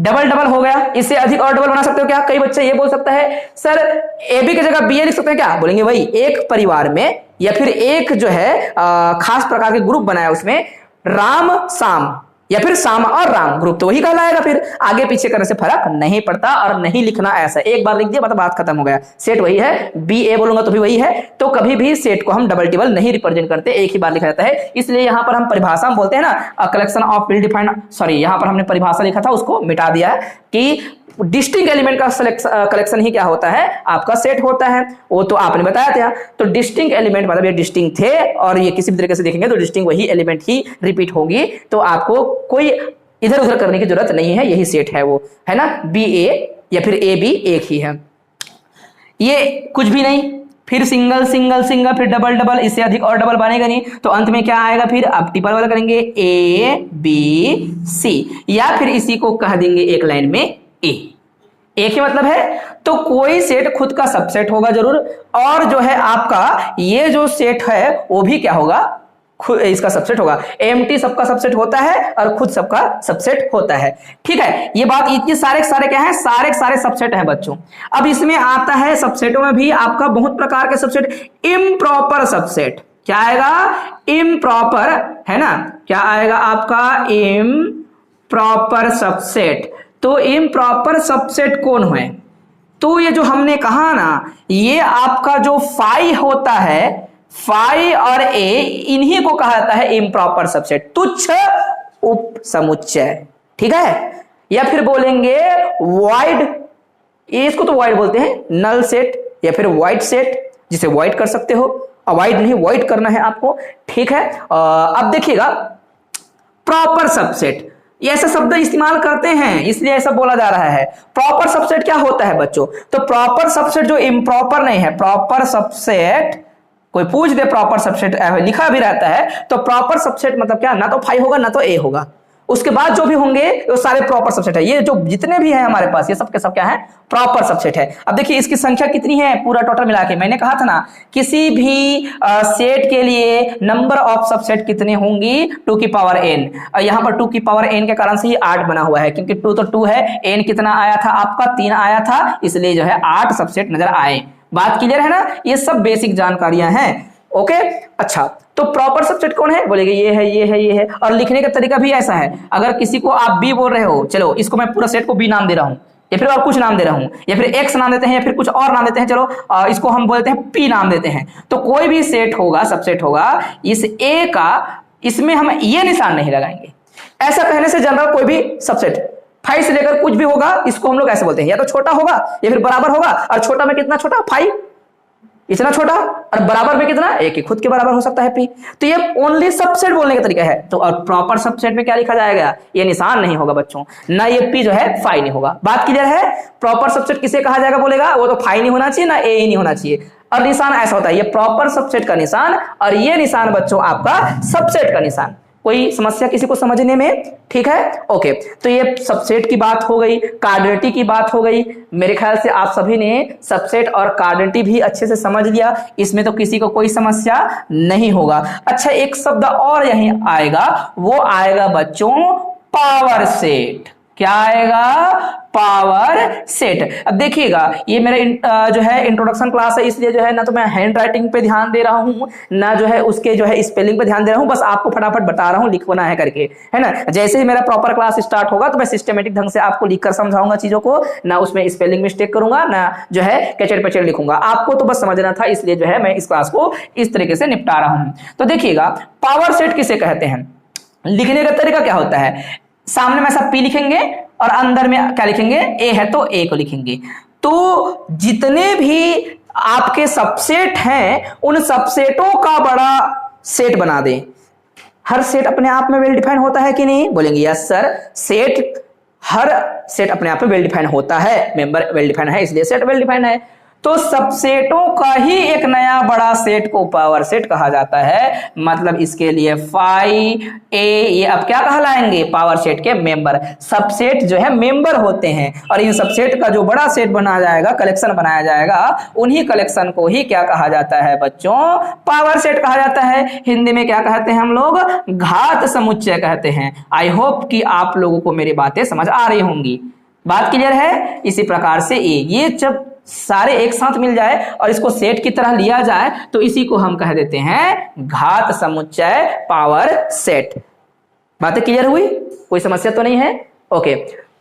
डबल डबल हो गया। इससे अधिक और डबल बना सकते हो क्या? कई बच्चे ये बोल सकता है सर ए बी की जगह बी ए लिख सकते हैं क्या? बोलेंगे वही, एक परिवार में या फिर एक जो है खास प्रकार के ग्रुप बनाया, उसमें राम साम या फिर साम और राम ग्रुप, तो वही कहलाएगा। फिर आगे पीछे करने से फर्क नहीं पड़ता और नहीं लिखना ऐसा, एक बार लिख दिया मतलब बात खत्म हो गया। सेट वही है, बी ए बोलूंगा तो भी वही है। तो कभी भी सेट को हम डबल टिबल नहीं रिप्रेजेंट करते, एक ही बार लिखा जाता है। इसलिए यहां पर हम परिभाषा में बोलते हैं ना, collection of well defined, sorry यहां पर हमने परिभाषा लिखा था उसको मिटा दिया है कि डिस्टिंक्ट एलिमेंट का कलेक्शन ही क्या होता है? आपका सेट होता है। वो तो आपने बताया था। तो डिस्टिंक्ट एलिमेंट मतलब ये डिस्टिंक्ट थे और ये किसी भी तरीके से देखेंगे तो डिस्टिंक्ट वही एलिमेंट ही रिपीट होगी, तो आपको कोई इधर उधर करने की जरूरत नहीं है, यही सेट है वो, है ना। बी ए या फिर ए बी एक ही है, ये कुछ भी नहीं। फिर सिंगल सिंगल सिंगल, फिर डबल डबल, इससे अधिक और डबल बनेगा नहीं, तो अंत में क्या आएगा? फिर आप ट्रिपल वाला करेंगे, ए बी सी, या फिर इसी को कह देंगे एक लाइन में ए, एक ही मतलब है। तो कोई सेट खुद का सबसेट होगा जरूर, और जो है आपका ये जो सेट है वो भी क्या होगा? खुद इसका सबसेट होगा। एम्प्टी सबका सबसेट होता है और खुद सबका सबसेट होता है, ठीक है। ये बात, ये सारे क्या है? सारे सबसेट हैं बच्चों। अब इसमें आता है सबसेटों में भी आपका बहुत प्रकार के सबसेट। इम्प्रॉपर सबसेट क्या आएगा? इम्प्रॉपर, है ना। क्या आएगा आपका? Improper subset. तो इम्प्रॉपर सबसेट कौन है? तो ये जो हमने कहा ना, ये आपका जो फाई होता है, फाई और ए, इन्हीं को कहा जाता है इम्प्रॉपर सबसेट, तुच्छ उप समुच्चय, ठीक है। या फिर बोलेंगे वाइड, इसको तो वाइड बोलते हैं, नल सेट या फिर वाइड सेट, जिसे वाइड कर सकते हो, अवॉइड नहीं वाइड करना है आपको, ठीक है। अब देखिएगा प्रॉपर सबसेट, ये ऐसा शब्द इस्तेमाल करते हैं इसलिए ऐसा बोला जा रहा है। प्रॉपर सबसेट क्या होता है बच्चों? तो प्रॉपर सबसेट जो इम्प्रॉपर नहीं है, प्रॉपर सबसेट, कोई पूछ दे प्रॉपर सबसेट लिखा भी रहता है, तो प्रॉपर सबसेट मतलब क्या? ना तो फाइव होगा ना तो ए होगा, उसके बाद जो भी होंगे वो सारे प्रॉपर सबसेट है। ये जो जितने भी है हमारे पास, ये सब के सब क्या है? प्रॉपर सबसेट है। अब देखिए इसकी संख्या कितनी है पूरा टोटल मिला के, मैंने कहा था ना किसी भी सेट के लिए नंबर ऑफ सबसेट कितने होंगी? 2 की पावर n। यहाँ पर 2 की पावर n के कारण से ही 8 बना हुआ है, क्योंकि 2 तो 2 है, n कितना आया था आपका? 3 आया था, इसलिए जो है 8 सबसेट नजर आए। बात क्लियर है ना? ये सब बेसिक जानकारियां हैं, ओके। अच्छा, तो प्रॉपर सबसेट कौन है? बोलेंगे ये है, ये है, ये है। और लिखने का तरीका भी ऐसा है, अगर किसी को आप बी बोल रहे हो, चलो इसको मैं पूरा सेट को बी नाम दे रहा हूं, या फिर और कुछ नाम दे रहा हूं, या फिर एक्स नाम देते हैं, या फिर कुछ और नाम देते हैं, चलो इसको हम बोलते हैं पी नाम देते हैं। तो कोई भी सेट होगा, सबसेट होगा, इस ए का, इसमें हम ये निशान नहीं लगाएंगे। ऐसा कहने से जनरल कोई भी सबसेट 5 से लेकर कुछ भी होगा, इसको हम लोग ऐसे बोलते हैं, या तो छोटा होगा या फिर बराबर होगा, और छोटा में कितना छोटा? 5, इतना छोटा, और बराबर में कितना, ए के खुद के बराबर हो सकता है पी। तो ये ओनली सबसेट बोलने का तरीका है। तो और प्रॉपर सबसेट में क्या लिखा जाएगा, ये निशान नहीं होगा बच्चों, ना ये पी जो है फाई नहीं होगा। बात क्लियर है। प्रॉपर सबसेट किसे कहा जाएगा बोलेगा, वो तो फाई नहीं होना चाहिए ना ए ही नहीं होना चाहिए। और निशान ऐसा होता है, ये प्रॉपर सबसेट का निशान और ये निशान बच्चों आपका सबसेट का निशान। कोई समस्या किसी को समझने में, ठीक है, ओके। तो ये सबसेट की बात हो गई, कार्डिनलिटी की बात हो गई। मेरे ख्याल से आप सभी ने सबसेट और कार्डिनलिटी भी अच्छे से समझ लिया, इसमें तो किसी को कोई समस्या नहीं होगा। अच्छा, एक शब्द और यहीं आएगा, वो आएगा बच्चों पावर सेट। क्या आएगा, पावर सेट। अब देखिएगा, ये मेरा जो है इंट्रोडक्शन क्लास है, इसलिए जो है ना तो मैं हैंड राइटिंग पे ध्यान दे रहा हूं, ना जो है उसके जो है स्पेलिंग पे ध्यान दे रहा हूं, बस आपको फटाफट बता रहा हूं लिखना है करके, है ना। जैसे ही मेरा प्रॉपर क्लास स्टार्ट होगा तो मैं सिस्टमेटिक ढंग से आपको लिखकर समझाऊंगा चीजों को, ना उसमें स्पेलिंग मिस्टेक करूंगा, ना जो है कचड़ पचड़ लिखूंगा। आपको तो बस समझना था, इसलिए जो है मैं इस क्लास को इस तरीके से निपटा रहा हूं। तो देखिएगा, पावर सेट किसे कहते हैं, लिखने का तरीका क्या होता है, सामने में ऐसा पी लिखेंगे और अंदर में क्या लिखेंगे, ए है तो ए को लिखेंगे। तो जितने भी आपके सबसेट हैं उन सबसेटों का बड़ा सेट बना दें। हर सेट अपने आप में वेल डिफाइन होता है कि नहीं, बोलेंगे यस सर। सेट, हर सेट अपने आप में वेल डिफाइन होता है, मेंबर वेल डिफाइन है इसलिए सेट वेल डिफाइन है। तो सबसेटों का ही एक नया बड़ा सेट को पावर सेट कहा जाता है। मतलब इसके लिए फाई ए, ये अब क्या कहलाएंगे, पावर सेट के मेंबर। सबसेट जो है मेंबर होते हैं, और इन सबसेट का जो बड़ा सेट बनाया जाएगा, कलेक्शन बनाया जाएगा, उन्हीं कलेक्शन को ही क्या कहा जाता है बच्चों, पावर सेट कहा जाता है। हिंदी में क्या कहते हैं हम लोग, घात समुच्चय कहते हैं। आई होप कि आप लोगों को मेरी बातें समझ आ रही होंगी। बात क्लियर है। इसी प्रकार से ये जब सारे एक साथ मिल जाए और इसको सेट की तरह लिया जाए तो इसी को हम कह देते हैं घात समुच्चय, पावर सेट। बातें क्लियर हुई, कोई समस्या तो नहीं है, ओके।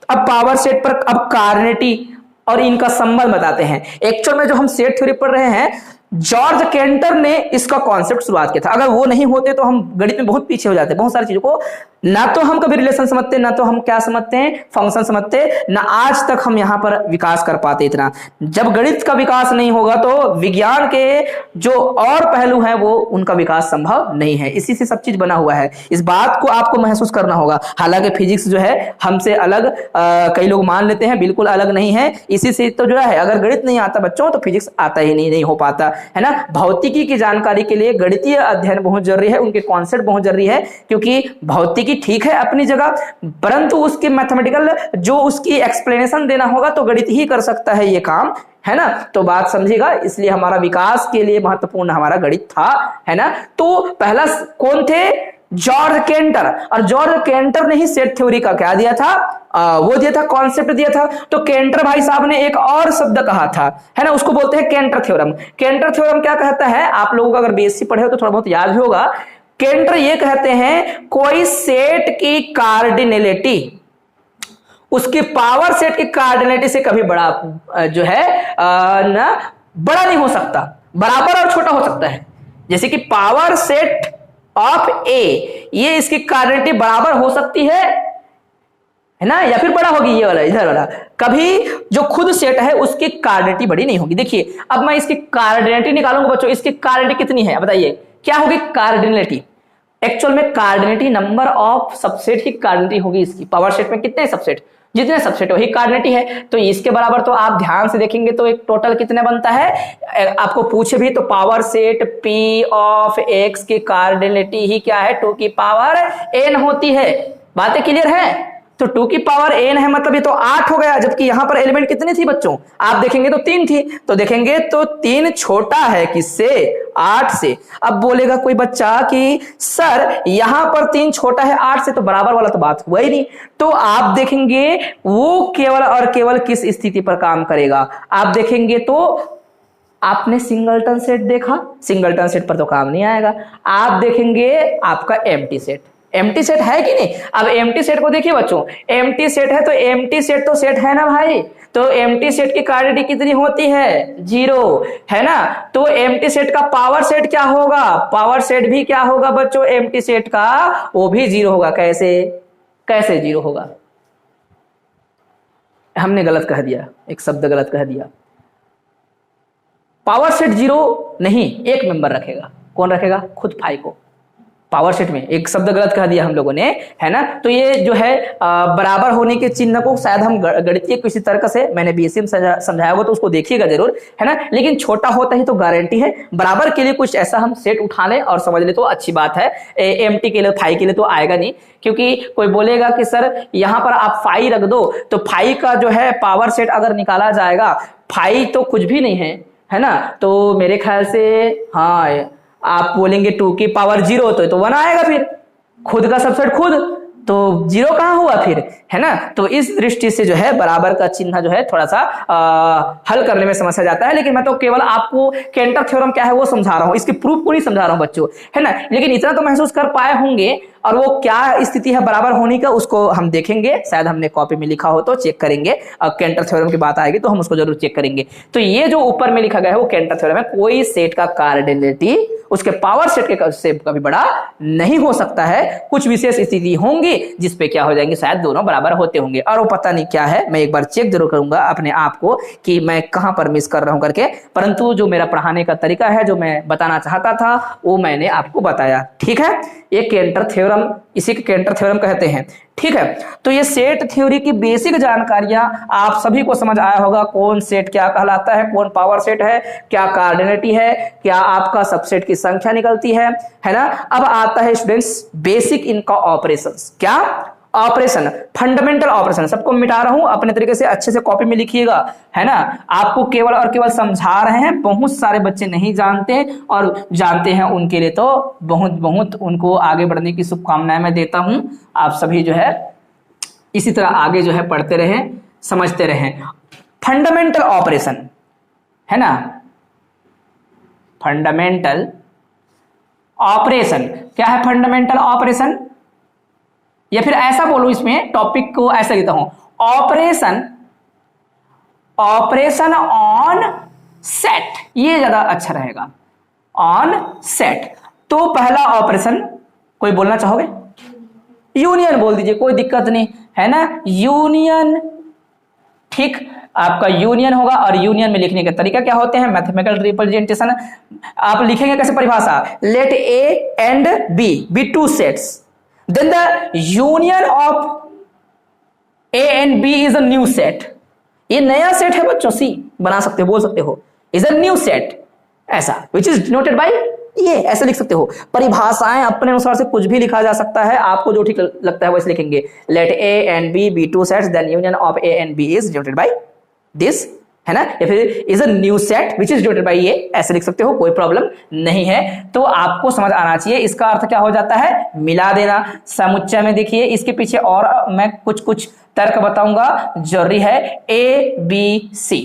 अब पावर सेट पर अब कार्डिनलिटी और इनका संबंध बताते हैं। एक्चुअल में जो हम सेट थ्योरी पढ़ रहे हैं, जॉर्ज केंटर ने इसका कॉन्सेप्ट शुरुआत किया था। अगर वो नहीं होते तो हम गणित में बहुत पीछे हो जाते, बहुत सारी चीजों को ना तो हम कभी रिलेशन समझते, ना तो हम क्या समझते हैं, फंक्शन समझते, ना आज तक हम यहां पर विकास कर पाते इतना। जब गणित का विकास नहीं होगा तो विज्ञान के जो और पहलू हैं वो उनका विकास संभव नहीं है। इसी से सब चीज बना हुआ है, इस बात को आपको महसूस करना होगा। हालांकि फिजिक्स जो है हमसे अलग कई लोग मान लेते हैं, बिल्कुल अलग नहीं है। इसी से तो जो है, अगर गणित नहीं आता बच्चों तो फिजिक्स आता ही नहीं हो पाता, है ना। भौतिकी की जानकारी के लिए गणितीय अध्ययन बहुत जरूरी है, उनके कॉन्सेप्ट बहुत जरूरी है, क्योंकि भौतिकी ठीक है अपनी जगह, परंतु उसके मैथमेटिकल जो उसकी एक्सप्लेनेशन देना होगा तो गणित ही कर सकता है ये काम, है ना। तो बात समझिएगा, इसलिए हमारा विकास के लिए महत्वपूर्ण हमारा गणित था, है ना। तो पहला कौन थे, जॉर्ज केंटर। और जॉर्ज केंटर ने ही सेट थ्योरी का क्या दिया था, वो दिया था, कॉन्सेप्ट दिया था। तो केंटर भाई साहब ने एक और शब्द कहा था, है ना, उसको बोलते हैं केंटर थ्योरम। केंटर थ्योरम क्या कहता है, आप लोगों को अगर बीएससी पढ़े हो तो थोड़ा बहुत याद भी होगा। केंटर ये कहते हैं कोई सेट की कार्डिनलिटी उसकी पावर सेट की कार्डिनलिटी से कभी बड़ा जो है ना बड़ा नहीं हो सकता, बराबर और छोटा हो सकता है। जैसे कि पावर सेट ऑफ ए, ये इसकी कार्डिनलिटी बराबर हो सकती है ना, या फिर बड़ा होगी, ये वाला इधर वाला। कभी जो खुद सेट है उसकी कार्डिनलिटी बड़ी नहीं होगी। देखिए अब मैं इसकी कार्डिनलिटी निकालूंगा बच्चों, इसकी कार्डिनलिटी कितनी है बताइए, क्या होगी कार्डिनलिटी। एक्चुअल में कार्डिनलिटी नंबर ऑफ सबसेट की कार्डिनलिटी होगी इसकी। पावर सेट में कितने सबसेट, जितने सबसेट वही कार्डिनलिटी है। तो इसके बराबर तो आप ध्यान से देखेंगे तो एक टोटल कितने बनता है, आपको पूछे भी तो power set P of X की कार्डिनलिटी ही क्या है, 2 की पावर n होती है। बातें क्लियर है। तो 2 की पावर n है, मतलब ये तो 8 हो गया, जबकि यहां पर एलिमेंट कितनी थी बच्चों, आप देखेंगे तो 3 थी। तो देखेंगे तो 3 छोटा है किससे, 8 से। अब बोलेगा कोई बच्चा कि सर यहां पर 3 छोटा है 8 से, तो बराबर वाला तो बात हुआ ही नहीं। तो आप देखेंगे वो केवल और केवल किस स्थिति पर काम करेगा, आप देखेंगे तो आपने सिंगलटन सेट देखा, सिंगलटन सेट पर तो काम नहीं आएगा। आप देखेंगे आपका एम्प्टी सेट, एम्प्टी सेट है कि नहीं। अब एम्प्टी सेट को देखिए बच्चों, एम्प्टी सेट है तो एम्प्टी सेट तो सेट है ना भाई, तो एम्प्टी सेट की कार्डिनलिटी कितनी होती है, 0, है ना। तो एम्प्टी सेट का पावर सेट क्या होगा, पावर सेट भी क्या होगा बच्चों, एम्प्टी सेट का वो भी 0 होगा। कैसे, कैसे 0 होगा, हमने गलत कह दिया, एक शब्द गलत कह दिया। पावर सेट 0 नहीं, एक मेंबर रखेगा। कौन रखेगा? खुद फाई को। पावर सेट में एक शब्द गलत कह दिया हम लोगों ने, है ना। तो ये जो है बराबर होने के चिन्ह को शायद हम गणितीय किसी तर्क से, मैंने बीएससी में समझाया होगा तो उसको देखिएगा जरूर, है ना। लेकिन छोटा होता ही तो गारंटी है, बराबर के लिए कुछ ऐसा हम सेट उठा लें और समझ ले तो अच्छी बात है। एमटी के लिए, फाई के लिए तो आएगा नहीं, क्योंकि कोई बोलेगा कि सर यहाँ पर आप फाई रख दो, तो फाई का जो है पावर सेट अगर निकाला जाएगा, फाई तो कुछ भी नहीं है ना। तो मेरे ख्याल से हाँ, आप बोलेंगे 2 की पावर 0 तो 1 आएगा, फिर खुद का सबसेट खुद, तो 0 कहां हुआ फिर, है ना। तो इस दृष्टि से जो है बराबर का चिन्ह जो है थोड़ा सा हल करने में समस्या जाता है। लेकिन मैं तो केवल आपको केंटर थ्योरम क्या है वो समझा रहा हूं, इसकी प्रूफ को नहीं समझा रहा हूं बच्चों, है ना। लेकिन इतना तो महसूस कर पाए होंगे, और वो क्या स्थिति है बराबर होने का उसको हम देखेंगे, शायद हमने कॉपी में लिखा हो तो चेक करेंगे। अब केंटर थ्योरम की बात आएगी तो हम उसको जरूर चेक करेंगे। तो ये जो ऊपर में लिखा गया है वो केंटर थ्योरम है। कोई सेट का कार्डिनलिटी उसके पावर सेट के से कभी बड़ा नहीं हो सकता है। कुछ विशेष स्थिति होंगी जिसपे क्या हो जाएंगे, शायद दोनों बराबर होते होंगे, और वो पता नहीं क्या है। मैं एक बार चेक जरूर करूंगा अपने आप को कि मैं कहां पर मिस कर रहा हूं करके, परंतु जो मेरा पढ़ाने का तरीका है, जो मैं बताना चाहता था वो मैंने आपको बताया। ठीक है, ये केंटर थ्योरम, इसी को केंटर थ्योरम कहते हैं। ठीक है, तो ये सेट थ्योरी की बेसिक जानकारियां आप सभी को समझ आया होगा। कौन सेट क्या कहलाता है, कौन पावर सेट है, क्या कार्डिनलिटी है, क्या आपका सबसेट की संख्या निकलती है ना। अब आता है स्टूडेंट्स बेसिक इनका ऑपरेशंस। क्या ऑपरेशन, फंडामेंटल ऑपरेशन। सबको मिटा रहा हूं, अपने तरीके से अच्छे से कॉपी में लिखिएगा, है ना। आपको केवल और केवल समझा रहे हैं, बहुत सारे बच्चे नहीं जानते, और जानते हैं उनके लिए तो बहुत बहुत उनको आगे बढ़ने की शुभकामनाएं मैं देता हूं। आप सभी जो है इसी तरह आगे जो है पढ़ते रहें, समझते रहें। फंडामेंटल ऑपरेशन, है ना, फंडामेंटल ऑपरेशन क्या है? फंडामेंटल ऑपरेशन, या फिर ऐसा बोलूं, इसमें टॉपिक को ऐसा लिखता हूं, ऑपरेशन ऑन सेट, ये ज्यादा अच्छा रहेगा, ऑन सेट। तो पहला ऑपरेशन कोई बोलना चाहोगे? यूनियन बोल दीजिए, कोई दिक्कत नहीं, है ना, यूनियन। ठीक, आपका यूनियन होगा, और यूनियन में लिखने के तरीका क्या होते हैं? Mathematical representation. आप लिखेंगे कैसे परिभाषा? Let A and B two sets, then the union of A and B is a new set। ये नया सेट है बच्चों, सी बना सकते हो, बोल सकते हो is a new set, ऐसा which is denoted by ये, ऐसे लिख सकते हो। परिभाषाएं अपने अनुसार से कुछ भी लिखा जा सकता है, आपको जो ठीक लगता है वैसे लिखेंगे। let A and B be two sets, then union of A and B is denoted by this, है ना। या फिर is a new set which is denoted by ये, ऐसे लिख सकते हो, कोई प्रॉब्लम नहीं है। तो आपको समझ आना चाहिए इसका अर्थ क्या हो जाता है, मिला देना। समुच्चय में देखिए, इसके पीछे और मैं कुछ तर्क बताऊंगा, जरूरी है। ए बी सी,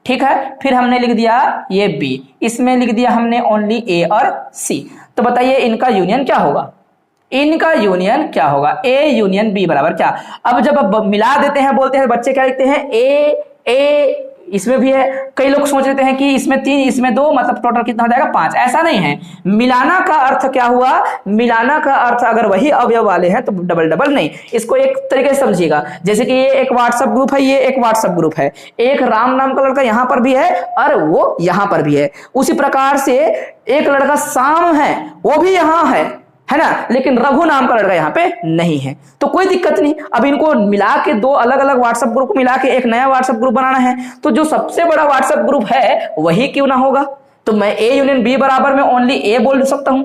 ठीक है, फिर हमने लिख दिया ये बी, इसमें लिख दिया हमने ओनली ए और सी। तो बताइए इनका यूनियन क्या होगा? इनका यूनियन क्या होगा? ए यूनियन बी बराबर क्या? अब जब मिला देते हैं, बोलते हैं बच्चे क्या लिखते हैं? ए इसमें भी है। कई लोग सोच लेते हैं कि इसमें 3 इसमें 2, मतलब टोटल कितना हो जाएगा? 5। ऐसा नहीं है। मिलाना का अर्थ क्या हुआ? मिलाना का अर्थ अगर वही अवयव वाले हैं तो डबल डबल नहीं। इसको एक तरीके से समझिएगा, जैसे कि ये एक व्हाट्सएप ग्रुप है, ये एक व्हाट्सएप ग्रुप है, एक राम नाम का लड़का यहां पर भी है और वो यहां पर भी है। उसी प्रकार से एक लड़का शाम है, वो भी यहां है ना, लेकिन रघु नाम का लड़का यहाँ पे नहीं है। तो कोई दिक्कत नहीं। अब इनको मिला के 2 अलग अलग व्हाट्सएप ग्रुप को मिला के एक नया व्हाट्सएप ग्रुप बनाना है, तो जो सबसे बड़ा व्हाट्सएप ग्रुप है वही क्यों ना होगा? तो मैं ए यूनियन बी बराबर में ओनली ए बोल सकता हूं,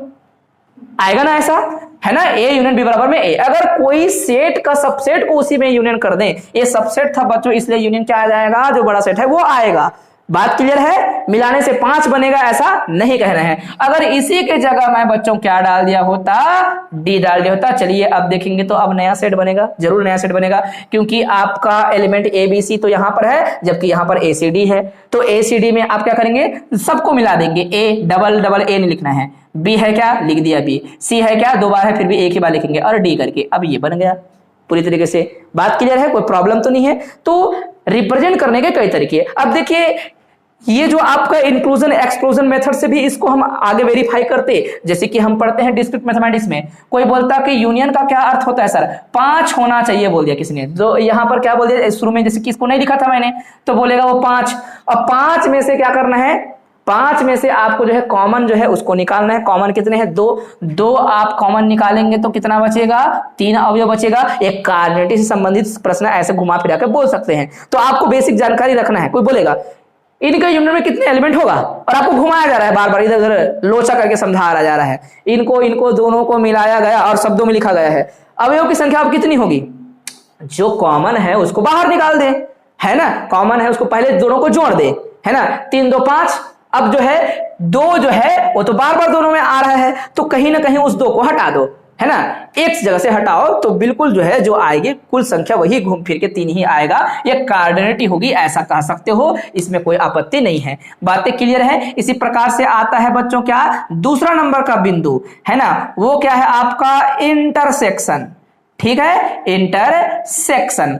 आएगा ना ऐसा, है ना। ए यूनियन बी बराबर में ए। अगर कोई सेट का सबसेट को उसी में यूनियन कर दें, ये सबसेट था बच्चों, इसलिए यूनियन क्या आ जाएगा? जो बड़ा सेट है वो आएगा। बात क्लियर है? मिलाने से 5 बनेगा ऐसा नहीं कह रहे हैं। अगर इसी के जगह मैं बच्चों क्या डाल दिया होता? डी डाल दिया होता। चलिए अब देखेंगे तो अब नया सेट बनेगा, जरूर नया सेट बनेगा, क्योंकि आपका एलिमेंट ए बी सी तो यहां पर है, जबकि यहां पर ए सी डी है। तो ए सी डी में आप क्या करेंगे? सबको मिला देंगे। ए डबल डबल ए नहीं लिखना है, बी है क्या? लिख दिया बी। सी है क्या? 2 बार है, फिर भी एक ही बार लिखेंगे, और डी करके। अब ये बन गया पूरी तरीके से। बात क्लियर है? कोई प्रॉब्लम तो नहीं है। तो रिप्रेजेंट करने के कई तरीके। अब देखिए, ये जो आपका इंक्लूजन एक्सक्लूजन मेथड से भी इसको हम आगे वेरीफाई करते, जैसे कि हम पढ़ते हैं डिस्क्रीट मैथमेटिक्स में। कोई बोलता कि यूनियन का क्या अर्थ होता है सर? 5 होना चाहिए बोल दिया किसी ने। जो यहां पर क्या बोल दिया शुरू में, जैसे कि इसको नहीं लिखा था मैंने, तो बोलेगा वो 5। अब 5 में से क्या करना है? 5 में से आपको जो है कॉमन जो है उसको निकालना है। कॉमन कितने हैं? 2। 2 आप कॉमन निकालेंगे तो कितना बचेगा? 3 अवयव बचेगा। एक कार्डिनेटी से संबंधित प्रश्न ऐसे घुमा फिरा के बोल सकते हैं। तो आपको बेसिक जानकारी रखना है। कोई बोलेगा इनके यूनिट में कितने एलिमेंट होगा, और आपको घुमाया जा रहा है बार बार, इधर उधर लोचा करके समझाया जा रहा है। इनको दोनों को मिलाया गया और शब्दों में लिखा गया है। अवयव की संख्या अब कितनी होगी? जो कॉमन है उसको बाहर निकाल दे, है ना। कॉमन है उसको पहले दोनों को जोड़ दे, है ना। 3 2 5। अब जो है 2 जो है वो तो बार बार दोनों में आ रहा है, तो कहीं ना कहीं उस 2 को हटा दो, है ना। एक जगह से हटाओ तो बिल्कुल जो है जो आएगी कुल संख्या वही घूम फिर के 3 ही आएगा। ये कार्डिनेटी होगी, ऐसा कह सकते हो, इसमें कोई आपत्ति नहीं है। बातें क्लियर है। इसी प्रकार से आता है बच्चों क्या? दूसरा नंबर का बिंदु, है ना, वो क्या है आपका? इंटरसेक्शन। ठीक है, इंटरसेक्शन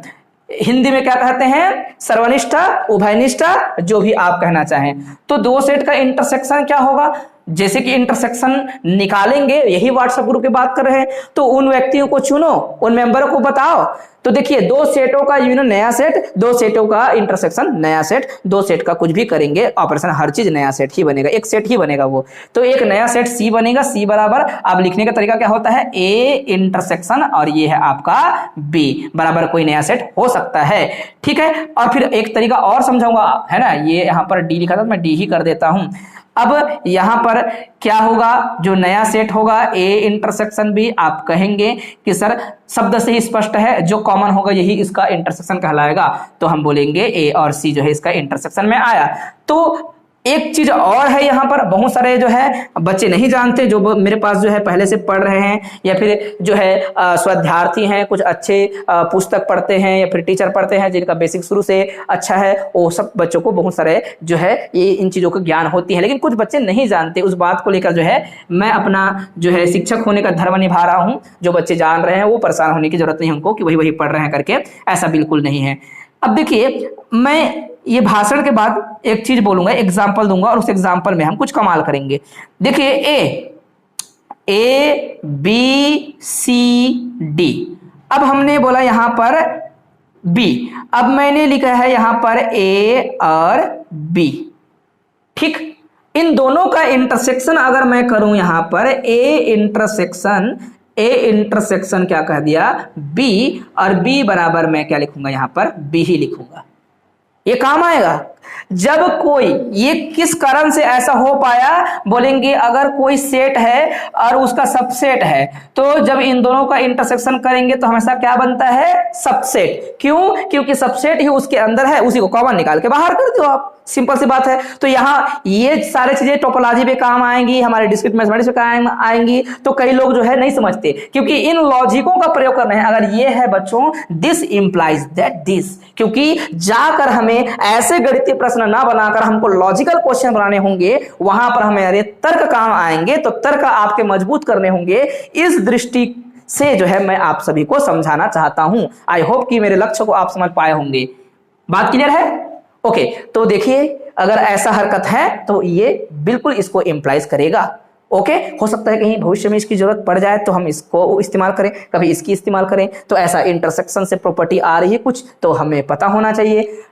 हिंदी में क्या कहते हैं? सर्वनिष्ठा, उभयनिष्ठा, जो भी आप कहना चाहें। तो 2 सेट का इंटरसेक्शन क्या होगा? जैसे कि इंटरसेक्शन निकालेंगे, यही व्हाट्सएप ग्रुप की बात कर रहे हैं, तो उन व्यक्तियों को चुनो, उन मेंबरों को बताओ। तो देखिए 2 सेटों का यूनियन नया सेट, 2 सेटों का इंटरसेक्शन नया सेट, 2 सेट का कुछ भी करेंगे ऑपरेशन, हर चीज नया सेट ही बनेगा, एक सेट ही बनेगा वो। तो एक नया सेट सी बनेगा। सी बराबर, अब लिखने का तरीका क्या होता है? ए इंटरसेक्शन और ये है आपका बी बराबर कोई नया सेट हो सकता है। ठीक है, और फिर एक तरीका और समझाऊंगा, है ना। ये यहाँ पर डी लिखा था, मैं डी ही कर देता हूं। अब यहां पर क्या होगा? जो नया सेट होगा ए इंटरसेक्शन बी, आप कहेंगे कि सर शब्द से ही स्पष्ट है, जो कॉमन होगा यही इसका इंटरसेक्शन कहलाएगा। तो हम बोलेंगे ए और सी जो है इसका इंटरसेक्शन में आया। तो एक चीज और है, यहाँ पर बहुत सारे जो है बच्चे नहीं जानते, जो मेरे पास जो है पहले से पढ़ रहे हैं, या फिर जो है स्वाध्यार्थी हैं, कुछ अच्छे पुस्तक पढ़ते हैं, या फिर टीचर पढ़ते हैं जिनका बेसिक शुरू से अच्छा है, वो सब बच्चों को बहुत सारे जो है ये इन चीजों का ज्ञान होती है। लेकिन कुछ बच्चे नहीं जानते, उस बात को लेकर जो है मैं अपना जो है शिक्षक होने का धर्म निभा रहा हूँ। जो बच्चे जान रहे हैं वो परेशान होने की जरूरत नहीं है उनको कि वही पढ़ रहे हैं करके, ऐसा बिल्कुल नहीं है। अब देखिए, मैं ये भाषण के बाद एक चीज बोलूंगा, एग्जाम्पल दूंगा, और उस एग्जाम्पल में हम कुछ कमाल करेंगे। देखिए ए बी सी डी, अब हमने बोला यहां पर बी, अब मैंने लिखा है यहां पर ए और बी। ठीक, इन दोनों का इंटरसेक्शन अगर मैं करूं यहां पर ए इंटरसेक्शन क्या कह दिया? बी, और बी बराबर मैं क्या लिखूंगा यहां पर? बी ही लिखूंगा। ये काम आएगा जब कोई, ये किस कारण से ऐसा हो पाया? बोलेंगे अगर कोई सेट है और उसका सबसेट है, तो जब इन दोनों का इंटरसेक्शन करेंगे तो हमेशा क्या बनता है? सबसेट। क्यों? क्योंकि सबसेट ही उसके अंदर है, उसी को कॉमन निकाल के बाहर कर दो आप, सिंपल सी बात है। तो यहाँ ये सारी चीजें टोपोलॉजी पे काम आएंगी, हमारे डिस्क्रीट मैथमेटिक्स पे काम आएंगी। तो कई लोग जो है नहीं समझते, क्योंकि इन लॉजिकों का प्रयोग करना है। अगर ये है बच्चों दिस इंप्लाइज दैट दिस, क्योंकि जाकर हमें ऐसे गणितीय प्रश्न ना बनाकर हमको लॉजिकल क्वेश्चन बनाने होंगे, वहां पर हमारे तर्क काम आएंगे। तो तर्क आपके मजबूत करने होंगे। इस दृष्टि से जो है मैं आप सभी को समझाना चाहता हूं। आई होप कि मेरे लक्ष्य को आप समझ पाए होंगे। बात क्लियर है? ओके, तो देखिए अगर ऐसा हरकत है तो ये बिल्कुल इसको इंप्लाइज करेगा। ओके, हो सकता है कहीं भविष्य में इसकी जरूरत पड़ जाए तो हम इसको इस्तेमाल करें, कभी इसकी इस्तेमाल करें। तो ऐसा इंटरसेक्शन से प्रॉपर्टी आ रही है कुछ, तो हमें पता होना चाहिए,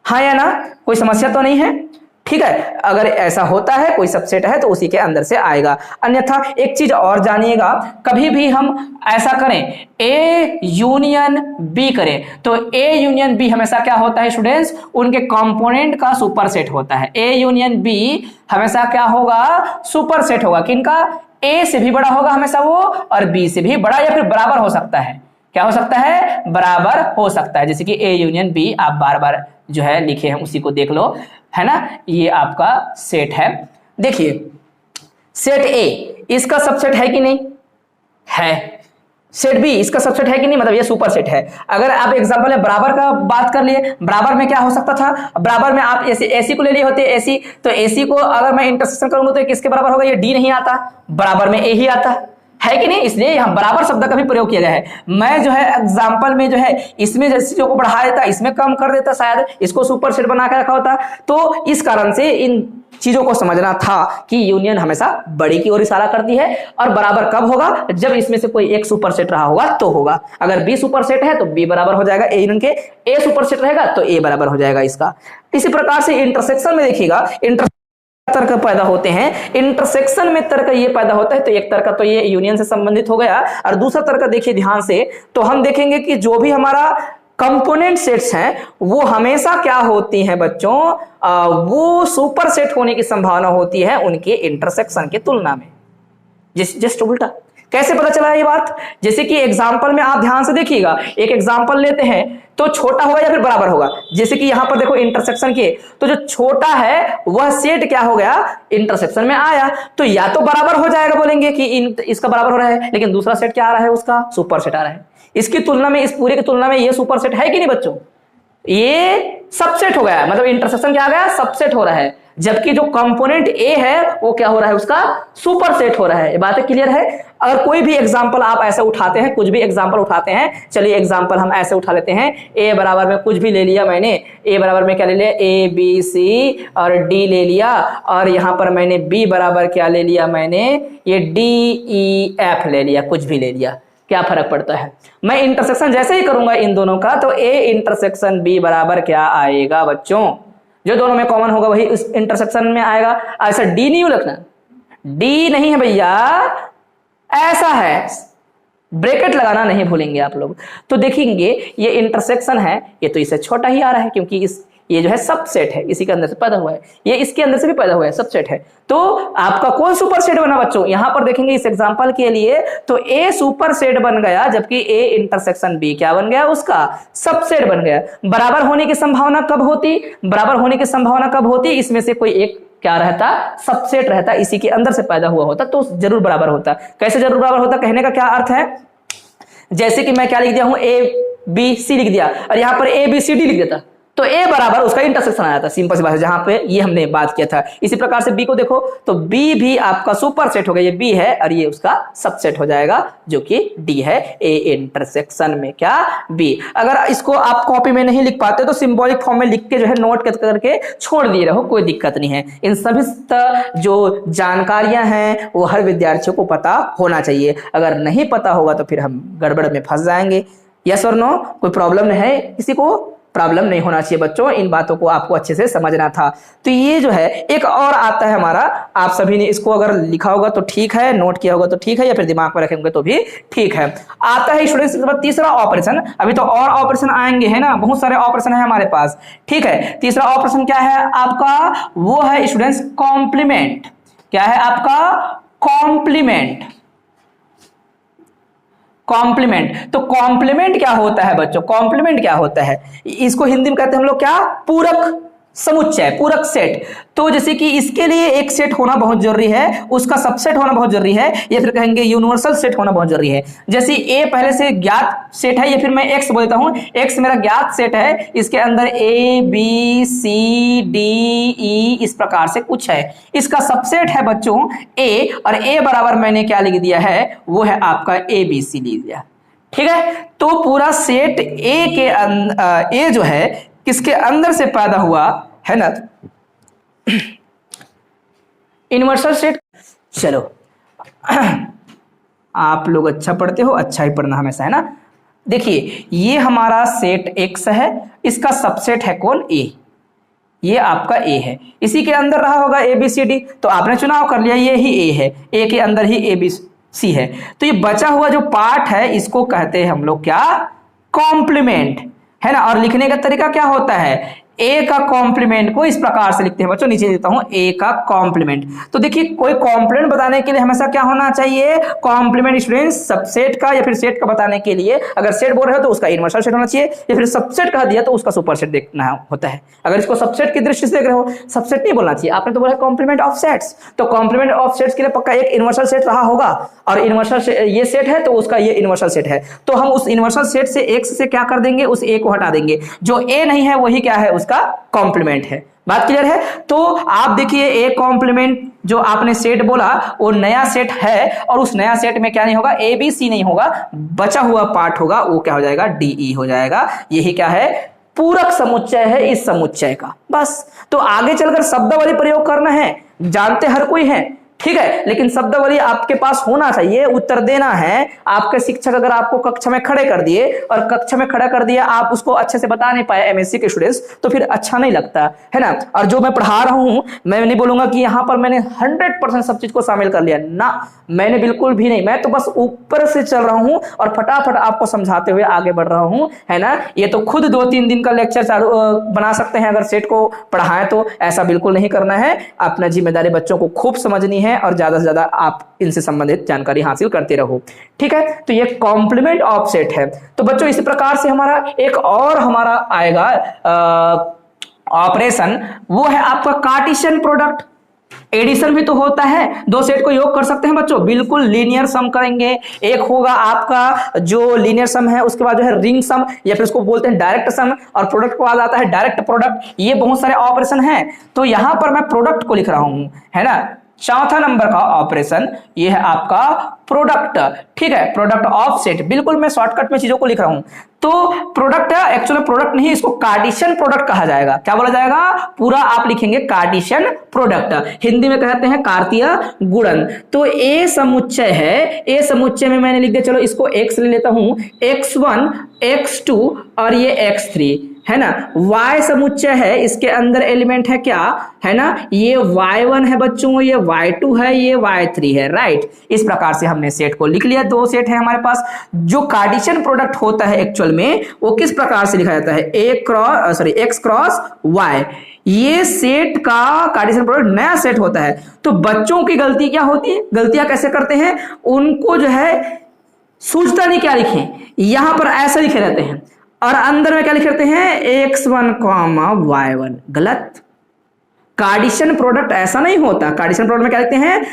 हाँ या ना? कोई समस्या तो नहीं है? ठीक है, अगर ऐसा होता है कोई सबसेट है तो उसी के अंदर से आएगा। अन्यथा एक चीज और जानिएगा, कभी भी हम ऐसा करें ए यूनियन बी करें तो ए यूनियन बी हमेशा क्या होता है स्टूडेंट्स? उनके कंपोनेंट का सुपरसेट होता है। ए यूनियन बी हमेशा क्या होगा? सुपरसेट होगा। किनका? ए से भी बड़ा होगा हमेशा वो, और बी से भी बड़ा, या फिर बराबर हो सकता है। क्या हो सकता है? बराबर हो सकता है। जैसे कि ए यूनियन बी आप बार बार जो है लिखे हैं उसी को देख लो, है ना। ये आपका सेट है। देखिए सेट ए इसका सबसेट है कि नहीं? है। सेट बी इसका सबसेट है कि नहीं? मतलब ये सुपर सेट है। अगर आप एग्जांपल में बराबर का बात कर लिए, बराबर में क्या हो सकता था? बराबर में आप एसी को ले लिए होते, एसी, तो एसी को अगर मैं इंटरसेक्शन करूंगा तो किसके बराबर होगा? ये डी नहीं आता, बराबर में ए ही आता है कि नहीं? इसलिए यहां बराबर शब्द का भी प्रयोग किया गया है। मैं जो है एग्जांपल में जो है इसमें जैसे चीजों को बढ़ा देता, इसमें कम कर देता, शायद इसको सुपर सेट बना के रखा होता। तो इस कारण से इन चीजों को समझना था कि यूनियन हमेशा बड़ी की ओर इशारा करती है, और बराबर कब होगा? जब इसमें से कोई एक सुपर सेट रहा होगा तो होगा। अगर बी सुपर सेट है तो बी बराबर हो जाएगा ए यूनियन के, ए सुपर सेट रहेगा तो ए बराबर हो जाएगा इसका। इसी प्रकार से इंटरसेक्शन में देखिएगा, तर्क पैदा होते हैं, इंटरसेक्शन में तर्क ये पैदा होता है। तो एक तर्क तो ये यूनियन से संबंधित हो गया, और दूसरा तर्क देखिए ध्यान से, तो हम देखेंगे कि जो भी हमारा कंपोनेंट सेट्स हैं वो हमेशा क्या होती हैं बच्चों, वो सुपर सेट होने की संभावना होती है उनके इंटरसेक्शन की तुलना में। जस्ट उल्टा। कैसे पता चला ये बात? जैसे कि एग्जांपल में आप ध्यान से देखिएगा, एक एग्जांपल लेते हैं तो छोटा होगा या फिर बराबर होगा। जैसे कि यहां पर देखो इंटरसेक्शन के, तो जो छोटा है वह सेट क्या हो गया, इंटरसेक्शन में आया, तो या तो बराबर हो जाएगा, बोलेंगे कि इसका बराबर हो रहा है, लेकिन दूसरा सेट क्या आ रहा है, उसका सुपर सेट आ रहा है। इसकी तुलना में, इस पूरे की तुलना में ये सुपर सेट है कि नहीं बच्चों, ये सबसेट हो गया, मतलब इंटरसेक्शन क्या आ गया, सबसेट हो रहा है। जबकि जो कंपोनेंट ए है वो क्या हो रहा है, उसका सुपर सेट हो रहा है। ये बात क्लियर है? अगर कोई भी एग्जांपल आप ऐसे उठाते हैं, कुछ भी एग्जांपल उठाते हैं, चलिए एग्जांपल हम ऐसे उठा लेते हैं, ए बराबर में कुछ भी ले लिया मैंने, ए बराबर में क्या ले लिया, ए बी सी और डी ले लिया, और यहां पर मैंने बी बराबर क्या ले लिया, मैंने ये डी ई एफ ले लिया, कुछ भी ले लिया, क्या फर्क पड़ता है? मैं इंटरसेक्शन जैसे ही करूंगा इन दोनों का, तो ए इंटरसेक्शन बी बराबर क्या आएगा बच्चों, जो दोनों में कॉमन होगा वही इस इंटरसेक्शन में आएगा। ऐसा डी नहीं लिखना, डी नहीं है भैया, ऐसा है, ब्रैकेट लगाना नहीं भूलेंगे आप लोग। तो देखेंगे ये इंटरसेक्शन है, ये तो इससे छोटा ही आ रहा है, क्योंकि ये जो है सबसेट है, इसी के अंदर से पैदा हुआ है, ये इसके अंदर से भी पैदा हुआ है, सबसेट है। तो आपका कौन सुपर सेट बना बच्चों, यहां पर देखेंगे इस एग्जांपल के लिए, तो ए सुपर सेट बन गया, जबकि ए इंटरसेक्शन बी क्या बन गया, उसका सबसेट बन गया। बराबर होने की संभावना कब होती, बराबर होने की संभावना कब होती, इसमें से कोई एक क्या रहता, सबसेट रहता, इसी के अंदर से पैदा हुआ होता, तो जरूर बराबर होता। कैसे जरूर बराबर होता, कहने का क्या अर्थ है, जैसे कि मैं क्या लिख दिया हूं, ए बी सी लिख दिया, और यहां पर ए बी सी डी लिख देता, तो ए बराबर उसका इंटरसेक्शन आया था, सिंपल सी बात है, जहां पे ये हमने बात किया था। इसी प्रकार से बी को देखो, तो बी भी आपका सुपर सेट हो गया, ये बी है और ये उसका सबसेट हो जाएगा, जो कि डी है, ए इंटरसेक्शन में क्या, बी। अगर इसको आप कॉपी में नहीं लिख पाते तो सिंबॉलिक फॉर्म में लिख के जो है नोट करके छोड़ दिए रहो, कोई दिक्कत नहीं है। इन सभी जो जानकारियां हैं वो हर विद्यार्थियों को पता होना चाहिए, अगर नहीं पता होगा तो फिर हम गड़बड़ में फंस जाएंगे। यस और नो, कोई प्रॉब्लम है, किसी को प्रॉब्लम नहीं होना चाहिए बच्चों, इन बातों को आपको अच्छे से समझना था। तो ये जो है एक और आता है हमारा, आप सभी ने इसको अगर लिखा होगा तो ठीक है, नोट किया होगा तो ठीक है, या फिर दिमाग में रखेंगे तो भी ठीक है। आता है स्टूडेंट्स इसके बाद तीसरा ऑपरेशन, अभी तो और ऑपरेशन आएंगे है ना, बहुत सारे ऑपरेशन है हमारे पास, ठीक है। तीसरा ऑपरेशन क्या है आपका, वो है स्टूडेंट्स कॉम्प्लीमेंट। क्या है आपका, कॉम्प्लीमेंट। कॉम्प्लीमेंट, तो कॉम्प्लीमेंट क्या होता है बच्चों, कॉम्प्लीमेंट क्या होता है, इसको हिंदी में कहते हैं हम लोग क्या, पूरक समुच्चय, पूरक सेट। तो जैसे कि इसके लिए एक सेट होना बहुत जरूरी है, उसका सबसेट होना बहुत जरूरी है, या फिर कहेंगे यूनिवर्सल सेट होना बहुत जरूरी है। जैसे ए पहले से ज्ञात सेट है, या फिर मैं एक्स बोलता हूं, एक्स मेरा ज्ञात सेट है, इसके अंदर A B C D E इस प्रकार से कुछ है, इसका सबसेट है बच्चों ए, और ए बराबर मैंने क्या लिख दिया है, वो है आपका ए बी सी लिख दिया, ठीक है। तो पूरा सेट ए के अंदर, ए जो है किसके अंदर से पैदा हुआ है ना, यूनिवर्सल सेट। चलो आप लोग अच्छा पढ़ते हो, अच्छा ही पढ़ना हमेशा है ना। देखिए ये हमारा सेट एक्स है, इसका सबसेट है कौन, ए, ये आपका ए है, इसी के अंदर रहा होगा ए बी सी डी, तो आपने चुनाव कर लिया ये ही ए है, ए के अंदर ही ए बी सी है। तो ये बचा हुआ जो पार्ट है इसको कहते हैं हम लोग क्या, कॉम्प्लीमेंट, है ना। और लिखने का तरीका क्या होता है, ए का कॉम्प्लीमेंट को इस प्रकार से लिखते हैं बच्चों, नीचे देता हूं ए का कॉम्प्लीमेंट। तो देखिए कोई कॉम्प्लीमेंट बताने के लिए हमेशा क्या होना चाहिए, कॉम्प्लीमेंट स्टूडेंट्स सबसेट का या फिर सेट का बताने के लिए, अगर सेट बोल रहे हो तो उसका इनवर्सल सेट होना चाहिए, या फिर सबसेट कह दिया तो उसका सुपर सेट देखना होता है। अगर इसको सबसेट की दृष्टि से देख रहे हो, सबसेट नहीं बोलना चाहिए, आपने तो बोला कॉम्प्लीमेंट ऑफ सेट्स, तो कॉम्प्लीमेंट ऑफ सेट्स के लिए पक्का एक इनवर्सल सेट रहा होगा, और इनवर्सल ये सेट है तो उसका ये इनवर्सल सेट है, तो हम उस इनवर्सल सेट से एक्स से क्या कर देंगे, उस ए को हटा देंगे, जो ए नहीं है वही क्या है, उसका कॉम्प्लीमेंट है। बात क्लियर है। तो आप देखिए ए कॉम्प्लीमेंट जो आपने सेट बोला वो नया सेट है, और उस नया सेट में क्या नहीं होगा, ए बी सी नहीं होगा, बचा हुआ पार्ट होगा, वो क्या हो जाएगा, डी ई हो जाएगा। यही क्या है, पूरक समुच्चय है इस समुच्चय का, बस। तो आगे चलकर शब्दावली प्रयोग करना है, जानते हर कोई है, ठीक है, लेकिन शब्दावली आपके पास होना चाहिए, उत्तर देना है। आपके शिक्षक अगर आपको कक्षा में खड़े कर दिए और कक्षा में खड़ा कर दिया, आप उसको अच्छे से बता नहीं पाए एमएससी के स्टूडेंट्स, तो फिर अच्छा नहीं लगता है ना। और जो मैं पढ़ा रहा हूं, मैं नहीं बोलूंगा कि यहां पर मैंने 100% सब चीज को शामिल कर लिया ना, मैंने बिल्कुल भी नहीं। मैं तो बस ऊपर से चल रहा हूं और फटाफट आपको समझाते हुए आगे बढ़ रहा हूं, है ना। ये तो खुद 2-3 दिन का लेक्चर चालू बना सकते हैं अगर सेट को पढ़ाएं, तो ऐसा बिल्कुल नहीं करना है। अपना जिम्मेदारी बच्चों को खूब समझनी है और ज्यादा से ज्यादा आप इनसे संबंधित जानकारी हासिल करते रहो, ठीक है। तो ये कॉम्प्लीमेंट ऑफ सेट है। तो बच्चों इसी प्रकार से हमारा एक और हमारा आएगा ऑपरेशन, वो है आपका कार्टेशियन प्रोडक्ट। एडिशन भी तो होता है, दो सेट को योग कर सकते हैं बच्चों, बिल्कुल लीनियर सम करेंगे। एक होगा आपका जो लीनियर सम है, उसके बाद जो है रिंग सम या फिर उसको बोलते हैं डायरेक्ट सम, और प्रोडक्ट को आ जाता है डायरेक्ट प्रोडक्ट। ये बहुत सारे ऑपरेशन हैं, तो यहां पर मैं प्रोडक्ट को लिख रहा हूं, है ना। चौथा नंबर का ऑपरेशन ये है आपका प्रोडक्ट, ठीक है, प्रोडक्ट ऑफ सेट। बिल्कुल मैं शॉर्टकट में चीजों को लिख रहा हूं। तो प्रोडक्ट एक्चुअली प्रोडक्ट नहीं, इसको कार्टेशियन प्रोडक्ट कहा जाएगा। क्या बोला जाएगा? पूरा आप लिखेंगे कार्टेशियन प्रोडक्ट, हिंदी में कहते हैं कार्तीय गुणन। तो ए समुच्चय है, ए समुच्चय में मैंने लिख दिया, चलो इसको x ले लेता हूं, x1 x2 और ये x3, है ना। y समुच्चय है, इसके अंदर एलिमेंट है क्या, है ना, ये y1 है बच्चों, ये y2 है, ये y3 है, राइट। इस प्रकार से हमने सेट को लिख लिया। दो सेट है हमारे पास। जो कार्टेशियन प्रोडक्ट होता है एक्चुअल में वो किस प्रकार से लिखा जाता है, x क्रॉस y। ये सेट का कार्टेशियन प्रोडक्ट नया सेट होता है। तो बच्चों की गलती क्या होती है, गलतियां कैसे करते हैं, उनको जो है सूझता नहीं क्या लिखें, यहां पर ऐसे लिखे रहते हैं और अंदर में क्या लिख रहते हैं, x1 y1। गलत। कार्टेशियन प्रोडक्ट ऐसा नहीं होता। कार्टेशियन प्रोडक्ट में क्या लिखते हैं,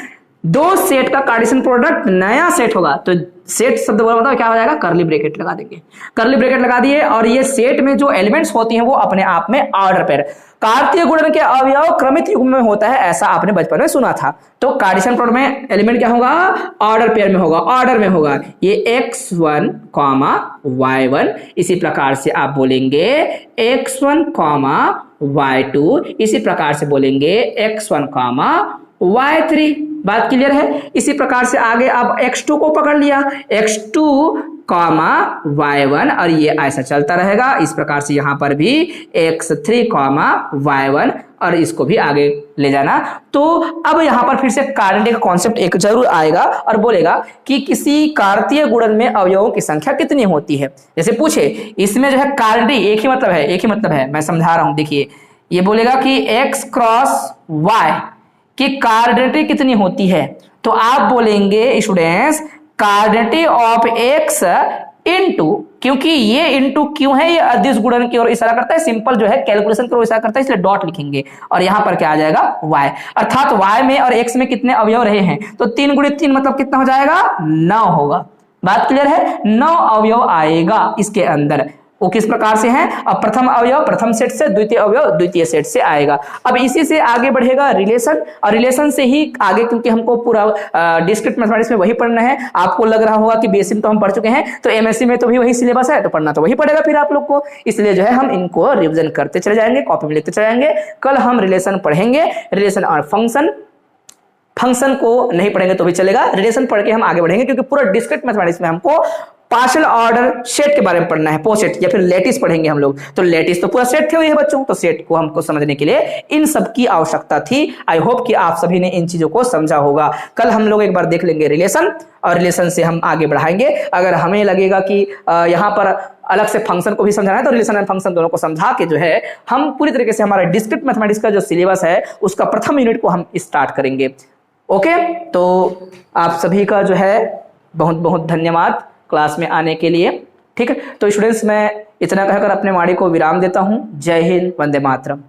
दो सेट का कार्टेशियन प्रोडक्ट नया सेट होगा। तो सेट शब्द बोला मतलब क्या हो जाएगा, कर्ली ब्रैकेट लगा देंगे, कर्ली ब्रैकेट लगा दिए। और ये सेट में जो एलिमेंट्स होती हैं वो अपने आप में ऑर्डर पर, कार्तीय गुणन के अवयव क्रमित युग्म में होता है, ऐसा आपने बचपन में सुना था। तो कार्टेशियन प्रोडक्ट में एलिमेंट क्या होगा, ऑर्डर पेयर में होगा, ऑर्डर में होगा। ये x1 y1, इसी प्रकार से आप बोलेंगे x1 y2, इसी प्रकार से बोलेंगे x1 y3। बात क्लियर है। इसी प्रकार से आगे अब x2 को पकड़ लिया, x2 y1, और ये ऐसा चलता रहेगा। इस प्रकार से यहां पर भी x3 y1, और इसको भी आगे ले जाना। तो अब यहां पर फिर से कार्टेशियन का कॉन्सेप्ट एक जरूर आएगा और बोलेगा कि किसी कार्तीय गुणन में अवयवों की संख्या कितनी होती है। जैसे पूछे, इसमें जो है कार्टेशियन एक ही मतलब है, एक ही मतलब है, मैं समझा रहा हूं। देखिए ये बोलेगा कि x क्रॉस y की कार्डिनेटी कितनी होती है, तो आप बोलेंगे स्टूडेंट्स कार्डिनेटी ऑफ x इनटू, क्योंकि ये इनटू क्यों है, ये अदिश गुणन की ओर इशारा करता है, सिंपल जो है कैलकुलेशन की ओर इशारा करता है, इसलिए डॉट लिखेंगे। और यहां पर क्या आ जाएगा, y, अर्थात y में और x में कितने अवयव रहे हैं, तो 3 × 3 मतलब कितना हो जाएगा, 9 होगा। बात क्लियर है, 9 अवयव आएगा इसके अंदर। वो किस प्रकार से है, अब प्रथम अवयव प्रथम सेट से, द्वितीय अवयव द्वितीय सेट से आएगा। अब इसी से आगे बढ़ेगा रिलेशन, और रिलेशन से ही आगे, क्योंकि हमको पूरा डिस्क्रीट मैथमेटिक्स में वही पढ़ना है। आपको लग रहा होगा कि बेसिक में तो हम पढ़ चुके हैं, तो एमएससी में तो भी वही सिलेबस है, तो पढ़ना तो वही पड़ेगा फिर आप लोग को। इसलिए जो है हम इनको रिविजन करते चले जाएंगे, कॉपी में लिखते चले जाएंगे। कल हम रिलेशन पढ़ेंगे, रिलेशन और फंक्शन को नहीं पढ़ेंगे तो भी चलेगा, रिलेशन पढ़ के हम आगे बढ़ेंगे, क्योंकि पूरा डिस्क्रीट मैथमेटिक्स में हमको पार्शियल ऑर्डर सेट के बारे में पढ़ना है, पोसेट या फिर लेटिस पढ़ेंगे हम लोग। तो लेटिस तो पूरा सेट थ्योरी है बच्चों, तो सेट को हमको समझने के लिए इन सब की आवश्यकता थी। आई होप कि आप सभी ने इन चीजों को समझा होगा। कल हम लोग एक बार देख लेंगे रिलेशन, और रिलेशन से हम आगे बढ़ाएंगे। अगर हमें लगेगा कि यहाँ पर अलग से फंक्शन को भी समझाना है, तो रिलेशन एंड फंक्शन दोनों को समझा के जो है हम पूरी तरीके से हमारा डिस्क्रीट मैथमेटिक्स का जो सिलेबस है उसका प्रथम यूनिट को हम स्टार्ट करेंगे। ओके, तो आप सभी का जो है बहुत बहुत धन्यवाद क्लास में आने के लिए। ठीक है, तो स्टूडेंट्स मैं इतना कहकर अपने वाणी को विराम देता हूं। जय हिंद, वंदे मातरम।